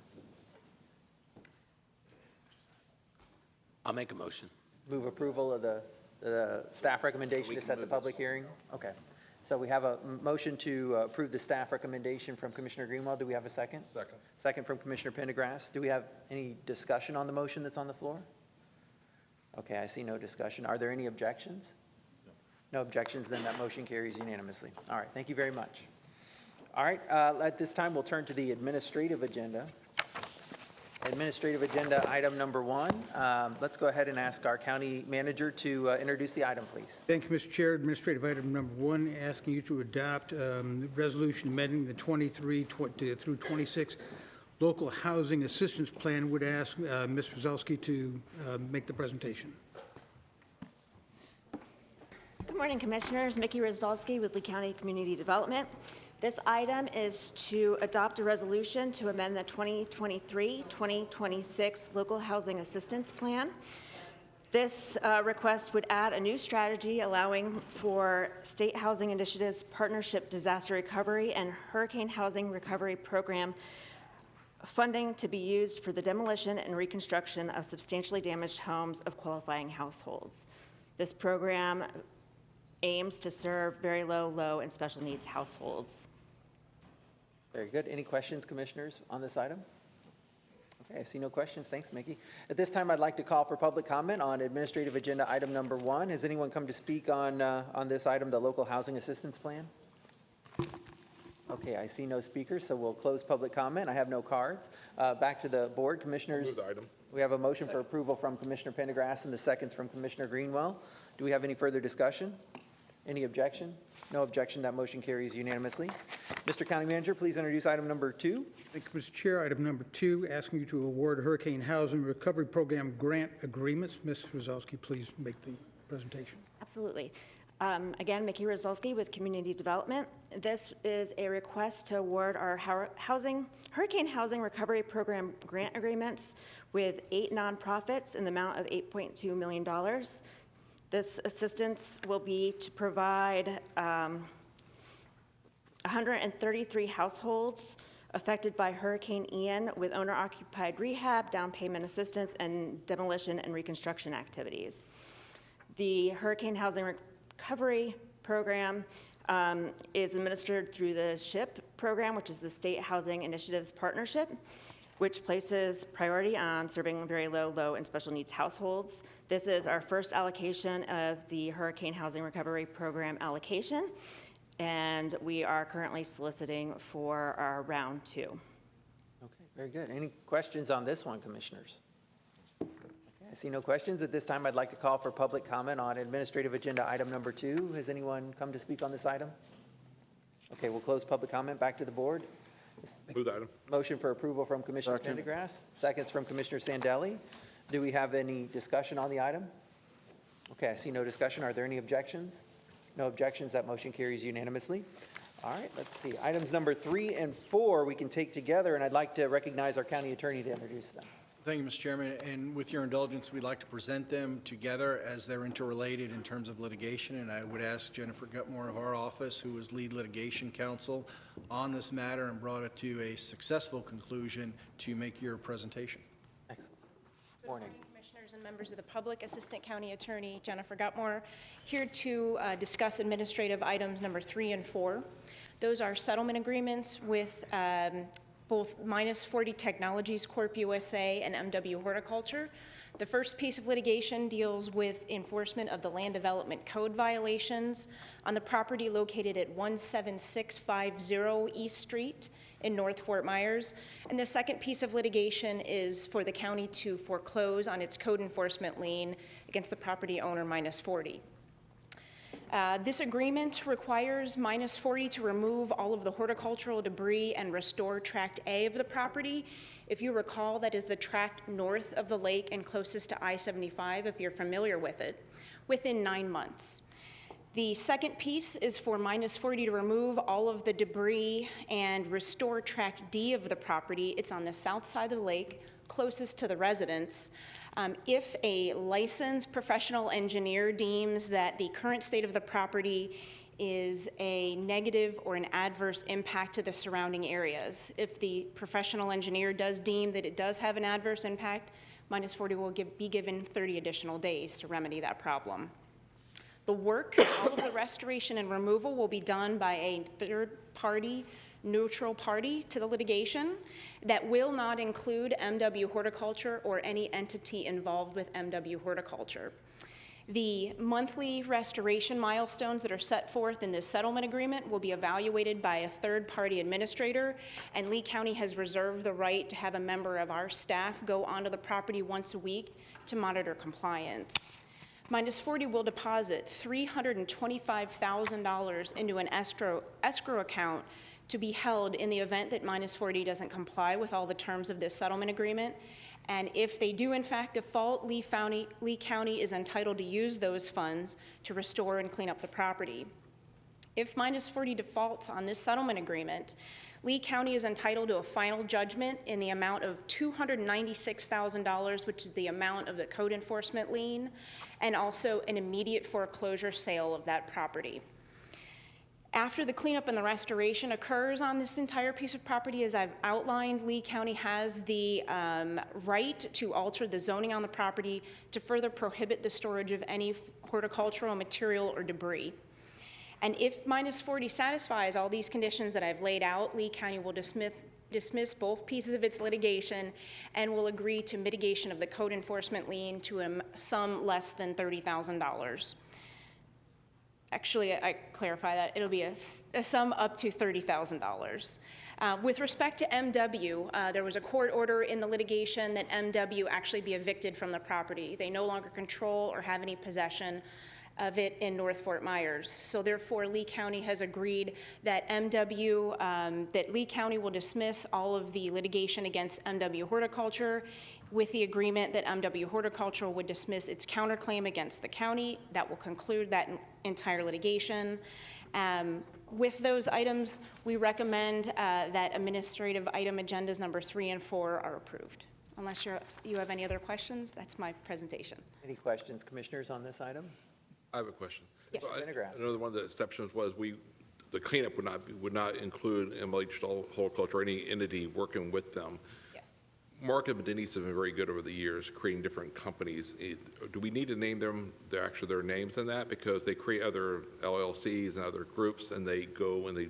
I'll make a motion. Move approval of the staff recommendation to set the public hearing? Okay. So we have a motion to approve the staff recommendation from Commissioner Greenwald. Do we have a second? Second. Second from Commissioner Pendergrass. Do we have any discussion on the motion that's on the floor? Okay, I see no discussion. Are there any objections? No objections, then that motion carries unanimously. All right, thank you very much. All right, at this time, we'll turn to the administrative agenda. Administrative agenda item number 1. Let's go ahead and ask our county manager to introduce the item, please. Thank you, Mr. Chair. Administrative item number 1, asking you to adopt resolution amending the 23 through 26 local housing assistance plan. Would ask Ms. Wazowski to make the presentation. Good morning, Commissioners. Mickey Rozdolski with Lee County Community Development. This item is to adopt a resolution to amend the 2023-2026 Local Housing Assistance Plan. This request would add a new strategy allowing for State Housing Initiatives Partnership Disaster Recovery and Hurricane Housing Recovery Program funding to be used for the demolition and reconstruction of substantially damaged homes of qualifying households. This program aims to serve very low, and special needs households. Very good. Any questions, commissioners, on this item? Okay, I see no questions. Thanks, Mickey. At this time, I'd like to call for public comment on administrative agenda item number 1. Has anyone come to speak on this item, the local housing assistance plan? Okay, I see no speakers, so we'll close public comment. I have no cards. Back to the board, commissioners. Move the item. We have a motion for approval from Commissioner Pendergrass and the seconds from Commissioner Greenwell. Do we have any further discussion? Any objection? No objection. That motion carries unanimously. Mr. County Manager, please introduce item number 2. Thank you, Mr. Chair. Item number 2, asking you to award Hurricane Housing Recovery Program grant agreements. Ms. Wazowski, please make the presentation. Absolutely. Again, Mickey Rozdolski with Community Development. This is a request to award our Hurricane Housing Recovery Program grant agreements with 8 nonprofits in the amount of $8.2 million. This assistance will be to provide 133 households affected by Hurricane Ian with owner-occupied rehab, down payment assistance, and demolition and reconstruction activities. The Hurricane Housing Recovery Program is administered through the SHIP program, which is the State Housing Initiatives Partnership, which places priority on serving very low, and special needs households. This is our first allocation of the Hurricane Housing Recovery Program allocation, and we are currently soliciting for our round 2. Okay, very good. Any questions on this one, commissioners? I see no questions. At this time, I'd like to call for public comment on administrative agenda item number 2. Has anyone come to speak on this item? Okay, we'll close public comment. Back to the board. Move the item. Motion for approval from Commissioner Pendergrass, seconds from Commissioner Sandelli. Do we have any discussion on the item? Okay, I see no discussion. Are there any objections? No objections. That motion carries unanimously. All right, let's see. Items number 3 and 4 we can take together, and I'd like to recognize our county attorney to introduce them. Thank you, Mr. Chairman, and with your indulgence, we'd like to present them together as they're interrelated in terms of litigation, and I would ask Jennifer Gutmore of our office, who was lead litigation counsel on this matter and brought it to a successful conclusion, to make your presentation. Excellent. Morning. Commissioners and members of the public, Assistant County Attorney Jennifer Gutmore, here to discuss administrative items number 3 and 4. Those are settlement agreements with both Minus 40 Technologies Corp. USA and MW Horticulture. The first piece of litigation deals with enforcement of the Land Development Code violations on the property located at 17650 East Street in North Fort Myers. And the second piece of litigation is for the county to foreclose on its code enforcement lien against the property owner Minus 40. This agreement requires Minus 40 to remove all of the horticultural debris and restore Tract A of the property. If you recall, that is the tract north of the lake and closest to I-75, if you're familiar with it, within 9 months. The second piece is for Minus 40 to remove all of the debris and restore Tract D of the property. It's on the south side of the lake, closest to the residents. If a licensed professional engineer deems that the current state of the property is a negative or an adverse impact to the surrounding areas, if the professional engineer does deem that it does have an adverse impact, Minus 40 will be given 30 additional days to remedy that problem. The work, all of the restoration and removal will be done by a third-party neutral party to the litigation that will not include MW Horticulture or any entity involved with MW Horticulture. The monthly restoration milestones that are set forth in this settlement agreement will be evaluated by a third-party administrator, and Lee County has reserved the right to have a member of our staff go onto the property once a week to monitor compliance. Minus 40 will deposit $325,000 into an escrow account to be held in the event that Minus 40 doesn't comply with all the terms of this settlement agreement. And if they do in fact default, Lee County is entitled to use those funds to restore and clean up the property. If Minus 40 defaults on this settlement agreement, Lee County is entitled to a final judgment in the amount of $296,000, which is the amount of the code enforcement lien, and also an immediate foreclosure sale of that property. After the cleanup and the restoration occurs on this entire piece of property, as I've outlined, Lee County has the right to alter the zoning on the property to further prohibit the storage of any horticultural material or debris. And if Minus 40 satisfies all these conditions that I've laid out, Lee County will dismiss both pieces of its litigation and will agree to mitigation of the code enforcement lien to a sum less than $30,000. Actually, I clarify that. It'll be a sum up to $30,000. With respect to MW, there was a court order in the litigation that MW actually be evicted from the property. They no longer control or have any possession of it in North Fort Myers. So therefore, Lee County has agreed that that Lee County will dismiss all of the litigation against MW Horticulture with the agreement that MW Horticulture would dismiss its counterclaim against the county. That will conclude that entire litigation. With those items, we recommend that administrative item agendas number 3 and 4 are approved. Unless you have any other questions, that's my presentation. Any questions, commissioners, on this item? I have a question. Yes. So Pendergrass. another one of the exceptions was the cleanup would not include MLH Horticulture or any entity working with them. Yes. Mark and Denise have been very good over the years creating different companies. Do we need to name them their names in that? Because they create other LLCs and other groups, and they go and they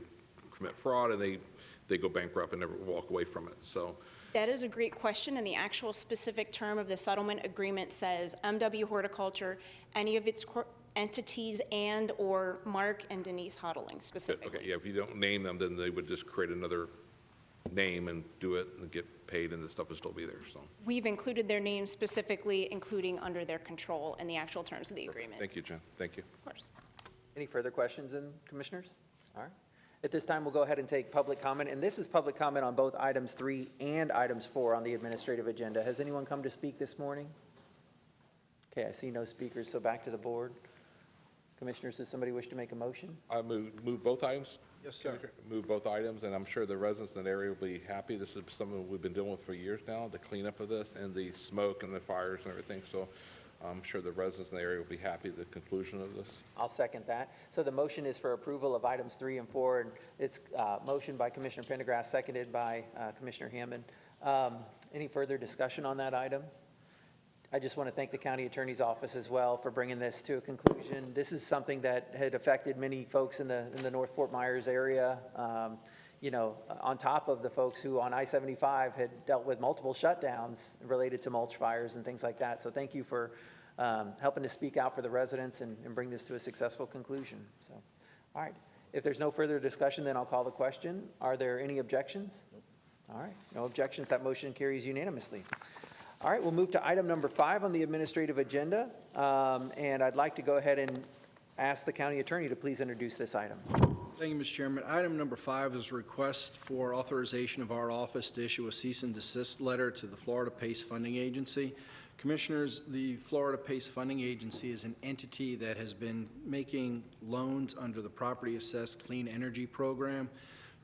commit fraud, and they go bankrupt and never walk away from it. So That is a great question, and the actual specific term of the settlement agreement says MW Horticulture, any of its entities and or Mark and Denise Hodling specifically. okay, yeah, if you don't name them, then they would just create another name and do it and get paid, and the stuff would still be there. So We've included their names specifically, including under their control in the actual terms of the agreement. thank you, Jen. Thank you. Of course. Any further questions, commissioners? All right. At this time, we'll go ahead and take public comment, and this is public comment on both items 3 and items 4 on the administrative agenda. Has anyone come to speak this morning? Okay, I see no speakers, so back to the board. Commissioners, does somebody wish to make a motion? I move both items? Yes, sir. Move both items, and I'm sure the residents in that area will be happy. This is something we've been dealing with for years now, the cleanup of this and the smoke and the fires and everything. So I'm sure the residents in the area will be happy at the conclusion of this. I'll second that. So the motion is for approval of items 3 and 4, and it's motion by Commissioner Pendergrass, seconded by Commissioner Hammond. Any further discussion on that item? I just want to thank the county attorney's office as well for bringing this to a conclusion. This is something that had affected many folks in the North Fort Myers area. You know, on top of the folks who on I-75 had dealt with multiple shutdowns related to mulch fires and things like that. So thank you for helping to speak out for the residents and bring this to a successful conclusion. So, all right. If there's no further discussion, then I'll call the question. Are there any objections? All right. No objections. That motion carries unanimously. All right, we'll move to item number 5 on the administrative agenda. And I'd like to go ahead and ask the county attorney to please introduce this item. Thank you, Mr. Chairman. Item number 5 is a request for authorization of our office to issue a cease and desist letter to the Florida PACE Funding Agency. Commissioners, the Florida PACE Funding Agency is an entity that has been making loans under the Property Assessed Clean Energy Program.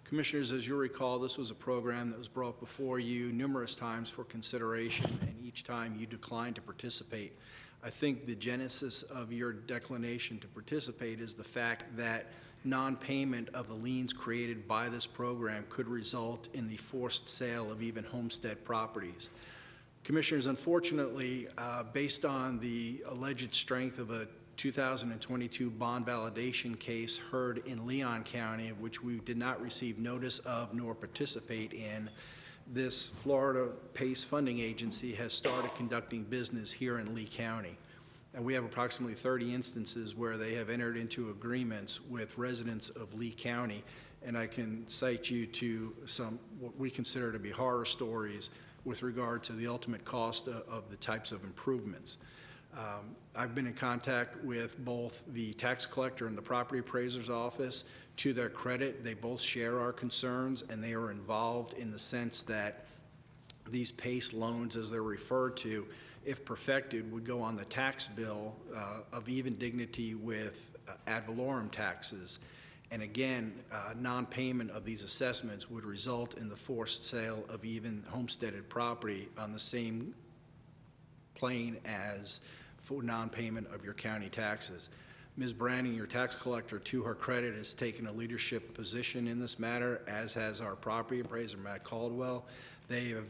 Commissioners, as you recall, this was a program that was brought before you numerous times for consideration, and each time you declined to participate. I think the genesis of your declination to participate is the fact that non-payment of the liens created by this program could result in the forced sale of even homestead properties. Commissioners, unfortunately, based on the alleged strength of a 2022 bond validation case heard in Leon County, of which we did not receive notice of nor participate in, this Florida PACE Funding Agency has started conducting business here in Lee County. And we have approximately 30 instances where they have entered into agreements with residents of Lee County. And I can cite you to some, what we consider to be horror stories with regard to the ultimate cost of the types of improvements. I've been in contact with both the tax collector and the property appraiser's office. To their credit, they both share our concerns, and they are involved in the sense that these PACE loans, as they're referred to, if perfected, would go on the tax bill of even dignity with ad valorem taxes. And again, non-payment of these assessments would result in the forced sale of even homesteaded property on the same plane as for non-payment of your county taxes. Ms. Branning, your tax collector, to her credit, has taken a leadership position in this matter, as has our property appraiser, Matt Caldwell. They have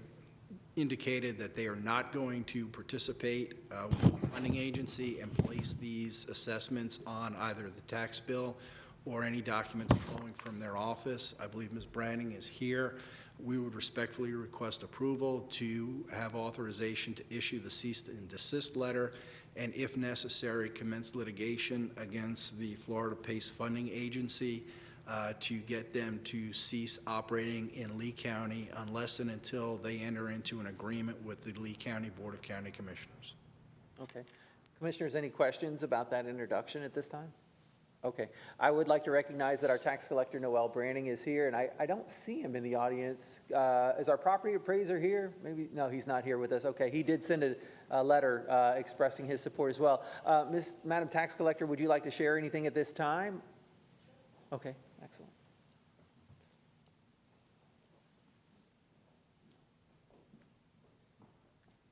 indicated that they are not going to participate with the funding agency and place these assessments on either the tax bill or any documents flowing from their office. I believe Ms. Branning is here. We would respectfully request approval to have authorization to issue the cease and desist letter, and if necessary, commence litigation against the Florida PACE Funding Agency to get them to cease operating in Lee County unless and until they enter into an agreement with the Lee County Board of County Commissioners. Okay. Commissioners, any questions about that introduction at this time? Okay. I would like to recognize that our tax collector, Noel Branning, is here, and I don't see him in the audience. Is our property appraiser here? Maybe, no, he's not here with us. Okay, he did send a letter expressing his support as well. Madam Tax Collector, would you like to share anything at this time? Okay, excellent.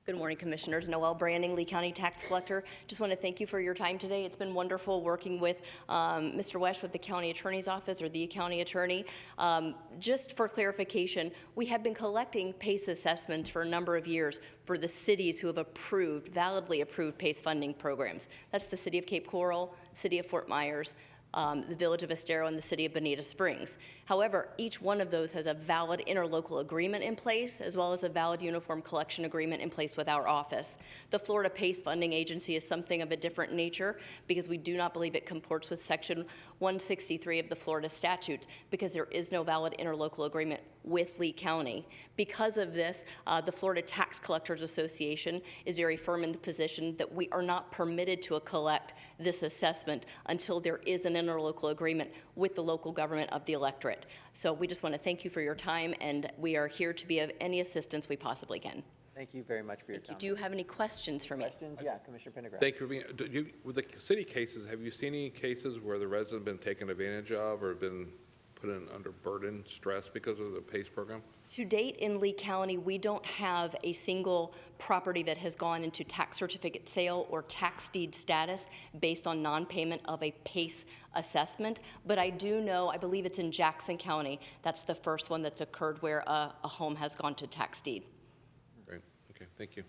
Good morning, Commissioners. Noel Branning, Lee County Tax Collector. Just want to thank you for your time today. It's been wonderful working with Mr. Wesch with the County Attorney's Office, or the County Attorney. Just for clarification, we have been collecting PACE assessments for a number of years for the cities who have approved, validly approved PACE funding programs. That's the City of Cape Coral, City of Fort Myers, the Village of Estero, and the City of Bonita Springs. However, each one of those has a valid interlocal agreement in place, as well as a valid uniform collection agreement in place with our office. The Florida PACE Funding Agency is something of a different nature because we do not believe it comports with Section 163 of the Florida statutes, because there is no valid interlocal agreement with Lee County. Because of this, the Florida Tax Collectors Association is very firm in the position that we are not permitted to collect this assessment until there is an interlocal agreement with the local government of the electorate. So we just want to thank you for your time, and we are here to be of any assistance we possibly can. Thank you very much for your time. Do you have any questions for me? Questions? Yeah, Commissioner Pendergrass. Thank you for being, with the city cases, have you seen any cases where the residents have been taken advantage of or been put in under burden, stress because of the PACE program? To date in Lee County, we don't have a single property that has gone into tax certificate sale or tax deed status based on non-payment of a PACE assessment. But I do know, I believe it's in Jackson County, that's the first one that's occurred where a home has gone to tax deed. Great, okay, thank you.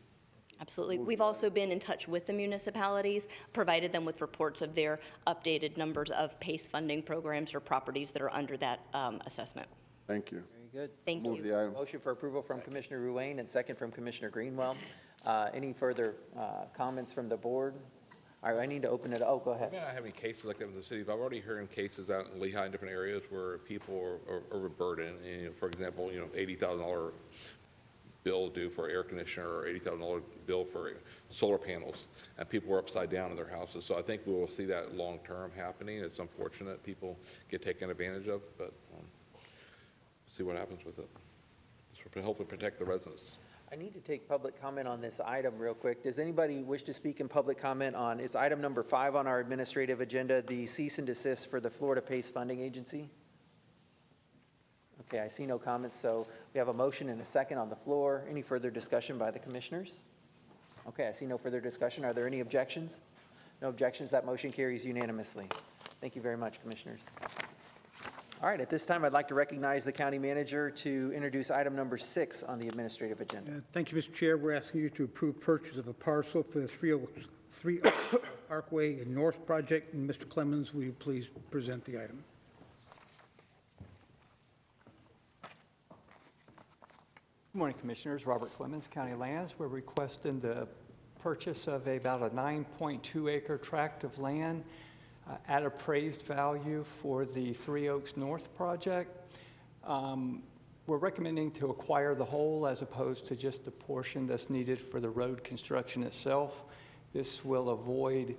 Absolutely. We've also been in touch with the municipalities, provided them with reports of their updated numbers of PACE funding programs or properties that are under that assessment. Thank you. Very good. Thank Move you. the item. Motion for approval from Commissioner Ruane and second from Commissioner Greenwell. Any further comments from the board? All right, I need to open it. Oh, go ahead. We may not have any cases like that in the city, but I've already heard cases out in Lehigh and different areas where people are burdened. And, for example, $80,000 bill due for air conditioner or $80,000 bill for solar panels, and people were upside down in their houses. So I think we will see that long term happening. It's unfortunate people get taken advantage of, but see what happens with it. So hopefully protect the residents. I need to take public comment on this item real quick. Does anybody wish to speak in public comment on, it's item number 5 on our administrative agenda, the cease and desist for the Florida PACE Funding Agency? Okay, I see no comments, so we have a motion and a second on the floor. Any further discussion by the commissioners? Okay, I see no further discussion. Are there any objections? No objections. That motion carries unanimously. Thank you very much, commissioners. All right, at this time, I'd like to recognize the county manager to introduce item number 6 on the administrative agenda. Thank you, Mr. Chair. We're asking you to approve purchase of a parcel for the 303 Arkway and North project. And Mr. Clemens, will you please present the item? Good morning, Commissioners. Robert Clemens, County Lands. We're requesting the purchase of about a 9.2 acre tract of land at appraised value for the Three Oaks North project. We're recommending to acquire the whole as opposed to just the portion that's needed for the road construction itself. This will avoid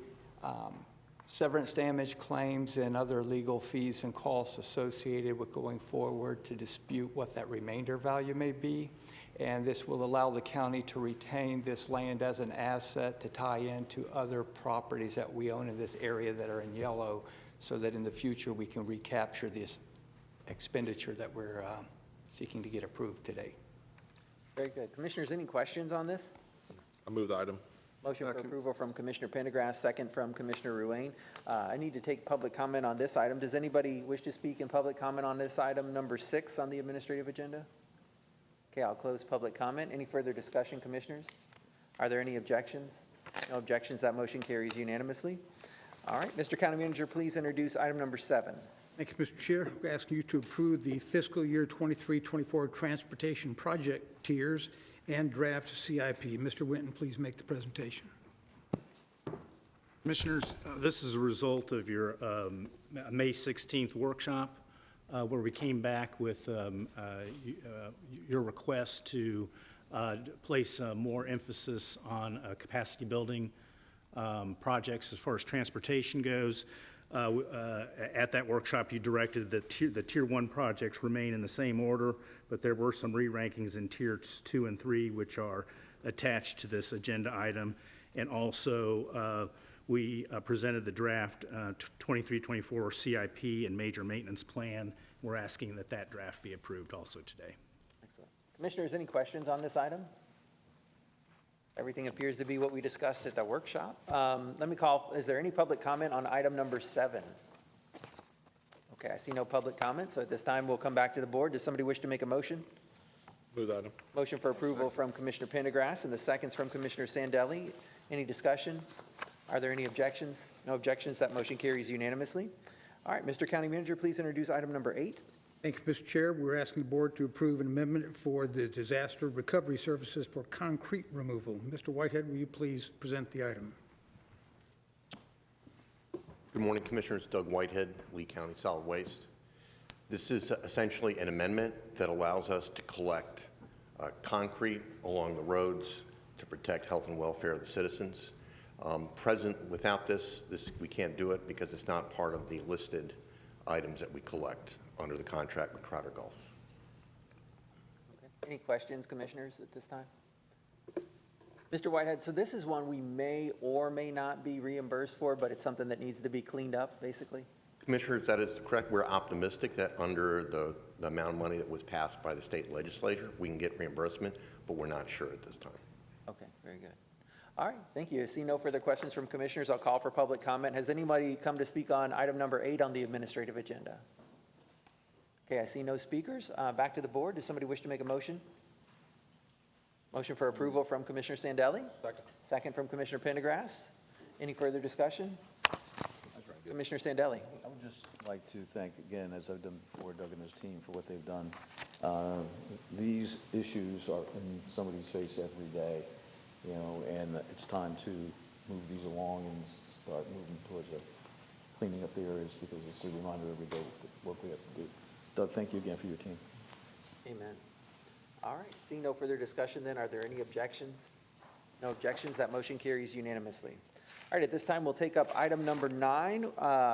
severance damage claims and other legal fees and costs associated with going forward to dispute what that remainder value may be. And this will allow the county to retain this land as an asset to tie into other properties that we own in this area that are in yellow, so that in the future we can recapture this expenditure that we're seeking to get approved today. Very good. Commissioners, any questions on this? I move the item. Motion for approval from Commissioner Pendergrass, second from Commissioner Ruane. I need to take public comment on this item. Does anybody wish to speak in public comment on this item number 6 on the administrative agenda? Okay, I'll close public comment. Any further discussion, commissioners? Are there any objections? No objections. That motion carries unanimously. All right, Mr. County Manager, please introduce item number 7. Thank you, Mr. Chair. We're asking you to approve the fiscal year 23-24 transportation project tiers and draft CIP. Mr. Winton, please make the presentation. Commissioners, this is a result of your May 16th workshop where we came back with your request to place more emphasis on capacity building projects as far as transportation goes. At that workshop, you directed that the Tier 1 projects remain in the same order, but there were some re-rankings in Tiers 2 and 3, which are attached to this agenda item. And also, we presented the draft 23-24 CIP and major maintenance plan. We're asking that that draft be approved also today. Excellent. Commissioners, any questions on this item? Everything appears to be what we discussed at the workshop. Let me call, is there any public comment on item number 7? Okay, I see no public comment, so at this time we'll come back to the board. Does somebody wish to make a motion? Move the item. Motion for approval from Commissioner Pendergrass and the seconds from Commissioner Sandelli. Any discussion? Are there any objections? No objections. That motion carries unanimously. All right, Mr. County Manager, please introduce item number 8. Thank you, Mr. Chair. We're asking the board to approve an amendment for the disaster recovery services for concrete removal. Mr. Whitehead, will you please present the item? Good morning, Commissioners. Doug Whitehead, Lee County Solid Waste. This is essentially an amendment that allows us to collect concrete along the roads to protect health and welfare of the citizens. Without this, we can't do it because it's not part of the listed items that we collect under the contract with Crowder Gulf. Okay. Any questions, commissioners, at this time? Mr. Whitehead, so this is one we may or may not be reimbursed for, but it's something that needs to be cleaned up, basically? Commissioners, that is correct. We're optimistic that under the amount of money that was passed by the state legislature, we can get reimbursement, but we're not sure at this time. Okay, very good. All right, thank you. I see no further questions from commissioners. I'll call for public comment. Has anybody come to speak on item number 8 on the administrative agenda? Okay, I see no speakers. Back to the board. Does somebody wish to make a motion? Motion for approval from Commissioner Sandelli. Second. Second from Commissioner Pendergrass. Any further discussion? Commissioner Sandelli. I would just like to thank again, as I've done before, Doug and his team for what they've done. These issues are in somebody's face every day, you know, and it's time to move these along and start moving towards cleaning up the areas, because it's a reminder every day of the work we have to do. Doug, thank you again for your team. Amen. All right, seeing no further discussion then, are there any objections? No objections. That motion carries unanimously. All right, at this time, we'll take up item number 9.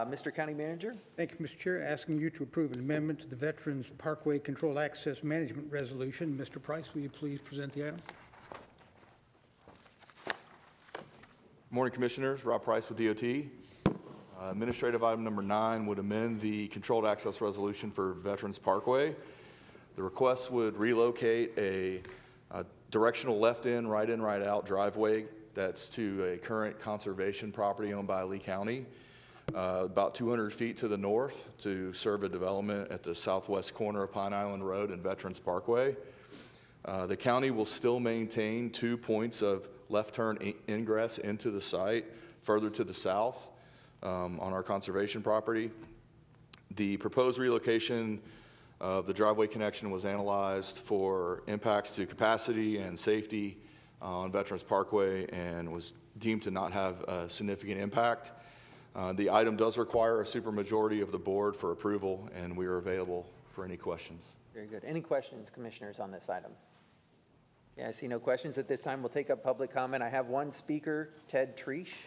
Mr. County Manager. Thank you, Mr. Chair. Asking you to approve an amendment to the Veterans Parkway Controlled Access Management Resolution. Mr. Price, will you please present the item? Morning, Commissioners. Rob Price with DOT. Administrative item number 9 would amend the controlled access resolution for Veterans Parkway. The request would relocate a directional left-in, right-in, right-out driveway that's to a current conservation property owned by Lee County, about 200 feet to the north, to serve a development at the southwest corner of Pine Island Road and Veterans Parkway. The county will still maintain 2 points of left turn ingress into the site further to the south on our conservation property. The proposed relocation of the driveway connection was analyzed for impacts to capacity and safety on Veterans Parkway and was deemed to not have a significant impact. The item does require a supermajority of the board for approval, and we are available for any questions. Very good. Any questions, commissioners, on this item? Yeah, I see no questions at this time. We'll take up public comment. I have one speaker, Ted Treesh.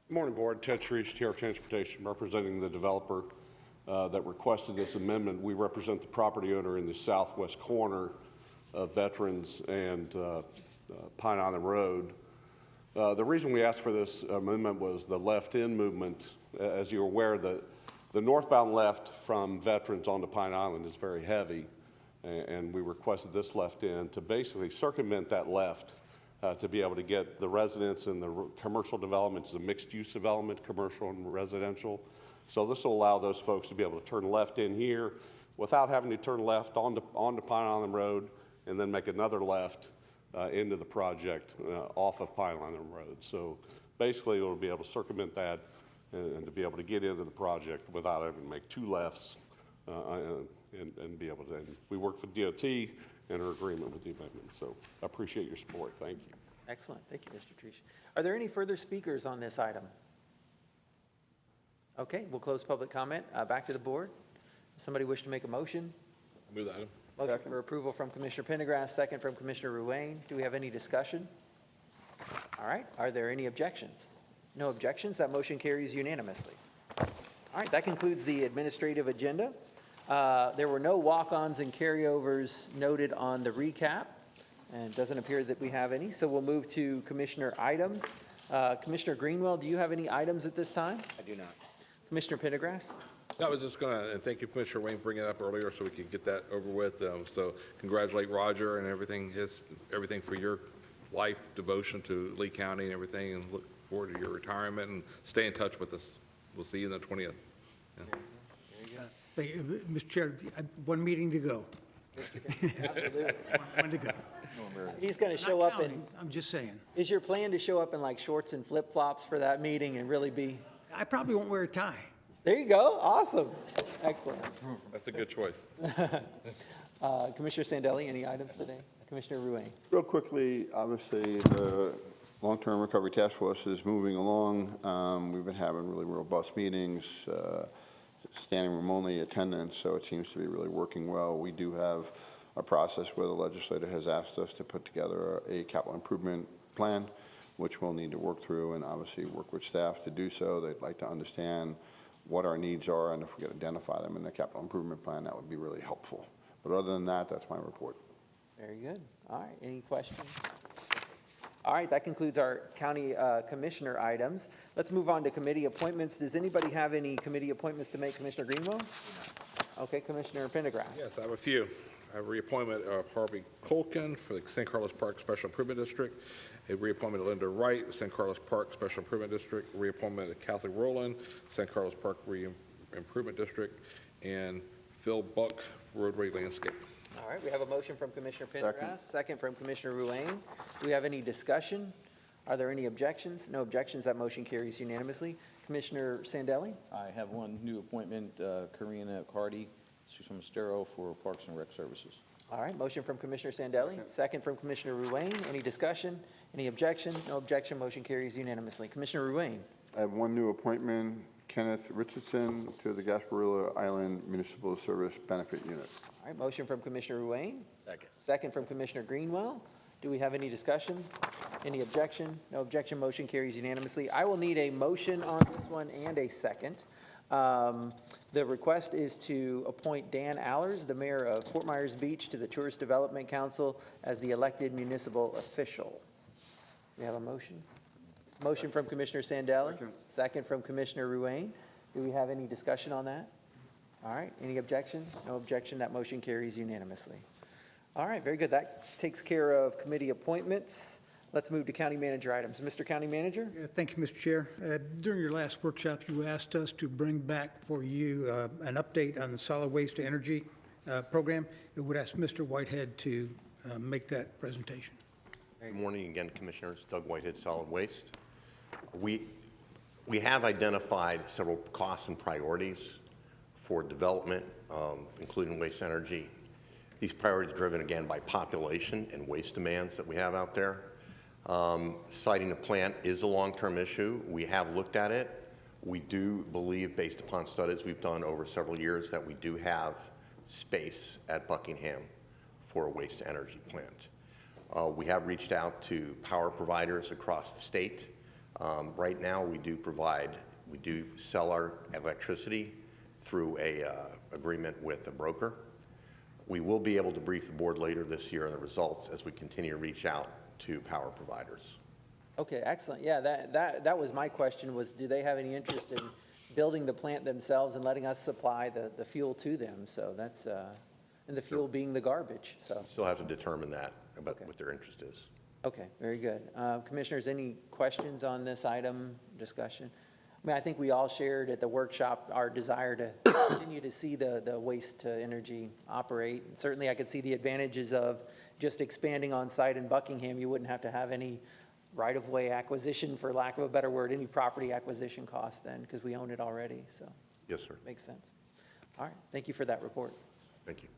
Good morning, Board. Ted Treesh, Tariff Transportation, representing the developer that requested this amendment. We represent the property owner in the southwest corner of Veterans and Pine Island Road. The reason we asked for this amendment was the left-in movement. As you're aware, the northbound left from Veterans onto Pine Island is very heavy, and we requested this left-in to basically circumvent that left to be able to get the residents and the commercial developments, the mixed-use development, commercial and residential. So this will allow those folks to be able to turn left in here without having to turn left onto Pine Island Road and then make another left into the project off of Pine Island Road. So basically, it'll be able to circumvent that and to be able to get into the project without having to make two lefts and be able to. And we work with DOT and are in agreement with the amendment. So I appreciate your support. Thank you. Excellent. Thank you, Mr. Treesh. Are there any further speakers on this item? Okay, we'll close public comment. Back to the board. Somebody wish to make a motion? Move the item. Motion for approval from Commissioner Pendergrass, second from Commissioner Ruane. Do we have any discussion? All right, are there any objections? No objections, that motion carries unanimously. All right, that concludes the administrative agenda. There were no walk-ons and carryovers noted on the recap, and it doesn't appear that we have any, so we'll move to commissioner items. Commissioner Greenwell, do you have any items at this time? I do not. Commissioner Pendergrass? I was just going to, and thank you, Commissioner Wayne, for bringing it up earlier so we can get that over with. So congratulate Roger and everything for your life devotion to Lee County and everything, and look forward to your retirement, and stay in touch with us. We'll see you on the 20th. Thank you, Mr. Chair, one meeting to go. Absolutely. One to go. He's going to show up in, I'm just saying. is your plan to show up in like shorts and flip-flops for that meeting and really be? I probably won't wear a tie. There you go. Awesome. Excellent. That's a good choice. Commissioner Sandelli, any items today? Commissioner Ruane? Real quickly, obviously, the long-term recovery task force is moving along. We've been having really robust meetings, standing room only attendance, so it seems to be really working well. We do have a process where the legislator has asked us to put together a capital improvement plan, which we'll need to work through and obviously work with staff to do so. They'd like to understand what our needs are, and if we could identify them in the capital improvement plan, that would be really helpful. But other than that, that's my report. Very good. All right, any questions? All right, that concludes our county commissioner items. Let's move on to committee appointments. Does anybody have any committee appointments to make, Commissioner Greenwell? Okay, Commissioner Pendergrass. Yes, I have a few. I have a reappointment of Harvey Colkin for the St. Carlos Park Special Improvement District, a reappointment of Linda Wright, St. Carlos Park Special Improvement District, a reappointment of Kathy Rowland, St. Carlos Park Improvement District, and Phil Buck, Roadway Landscape. All right, we have a motion from Commissioner Pendergrass, second from Commissioner Ruane. Do we have any discussion? Are there any objections? No objections, that motion carries unanimously. Commissioner Sandelli? I have one new appointment, Karina Cardy, she's from Estero for Parks and Rec Services. All right, motion from Commissioner Sandelli, second from Commissioner Ruane. Any discussion? Any objection? No objection, motion carries unanimously. Commissioner Ruane? I have one new appointment, Kenneth Richardson, to the Gasparilla Island Municipal Service Benefit Unit. All right, motion from Commissioner Ruane. Second. Second from Commissioner Greenwell. Do we have any discussion? Any objection? No objection, motion carries unanimously. I will need a motion on this one and a second. The request is to appoint Dan Allers, the mayor of Fort Myers Beach, to the Tourist Development Council as the elected municipal official. We have a motion? Motion from Commissioner Sandelli. Second from Commissioner Ruane. Do we have any discussion on that? All right, any objection? No objection, that motion carries unanimously. All right, very good. That takes care of committee appointments. Let's move to county manager items. Mr. County Manager? Thank you, Mr. Chair. During your last workshop, you asked us to bring back for you an update on the solid waste to energy program. I would ask Mr. Whitehead to make that presentation. Good morning again, Commissioners. Doug Whitehead, Solid Waste. We have identified several costs and priorities for development, including waste energy These priorities are driven, again, by population and waste demands that we have out there. Siting the plant is a long-term issue. We have looked at it. We do believe, based upon studies we've done over several years, that we do have space at Buckingham for a waste-to-energy plant. We have reached out to power providers across the state. Right now, we do sell our electricity through a agreement with a broker. We will be able to brief the board later this year on the results as we continue to reach out to power providers. Okay, excellent. Yeah, that was my question, was do they have any interest in building the plant themselves and letting us supply the fuel to them? So that's, and the fuel being the garbage, so. Still have to determine that, about what their interest is. Okay, very good. Commissioners, any questions on this item, discussion? I mean, I think we all shared at the workshop our desire to continue to see the waste to energy operate. And certainly I could see the advantages of just expanding on site in Buckingham. You wouldn't have to have any right-of-way acquisition, for lack of a better word, any property acquisition cost then, because we own it already, so. Yes, sir. Makes sense. All right, thank you for that report. Thank you.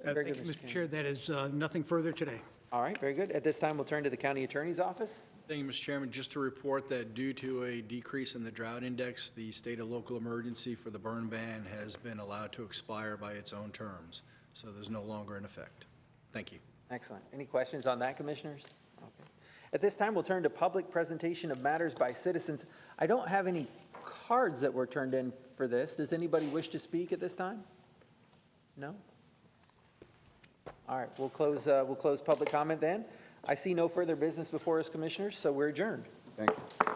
Very Thank good, you, Mr. Mr. Chair. That is nothing further today. All right, very good. At this time, we'll turn to the county attorney's office. Thank you, Mr. Chairman. Just to report that due to a decrease in the drought index, the state of local emergency for the burn ban has been allowed to expire by its own terms. So there's no longer in effect. Thank you. Excellent. Any questions on that, commissioners? Okay. At this time, we'll turn to public presentation of matters by citizens. I don't have any cards that were turned in for this. Does anybody wish to speak at this time? No? All right, we'll close public comment then. I see no further business before us, commissioners, so we're adjourned. Thank you.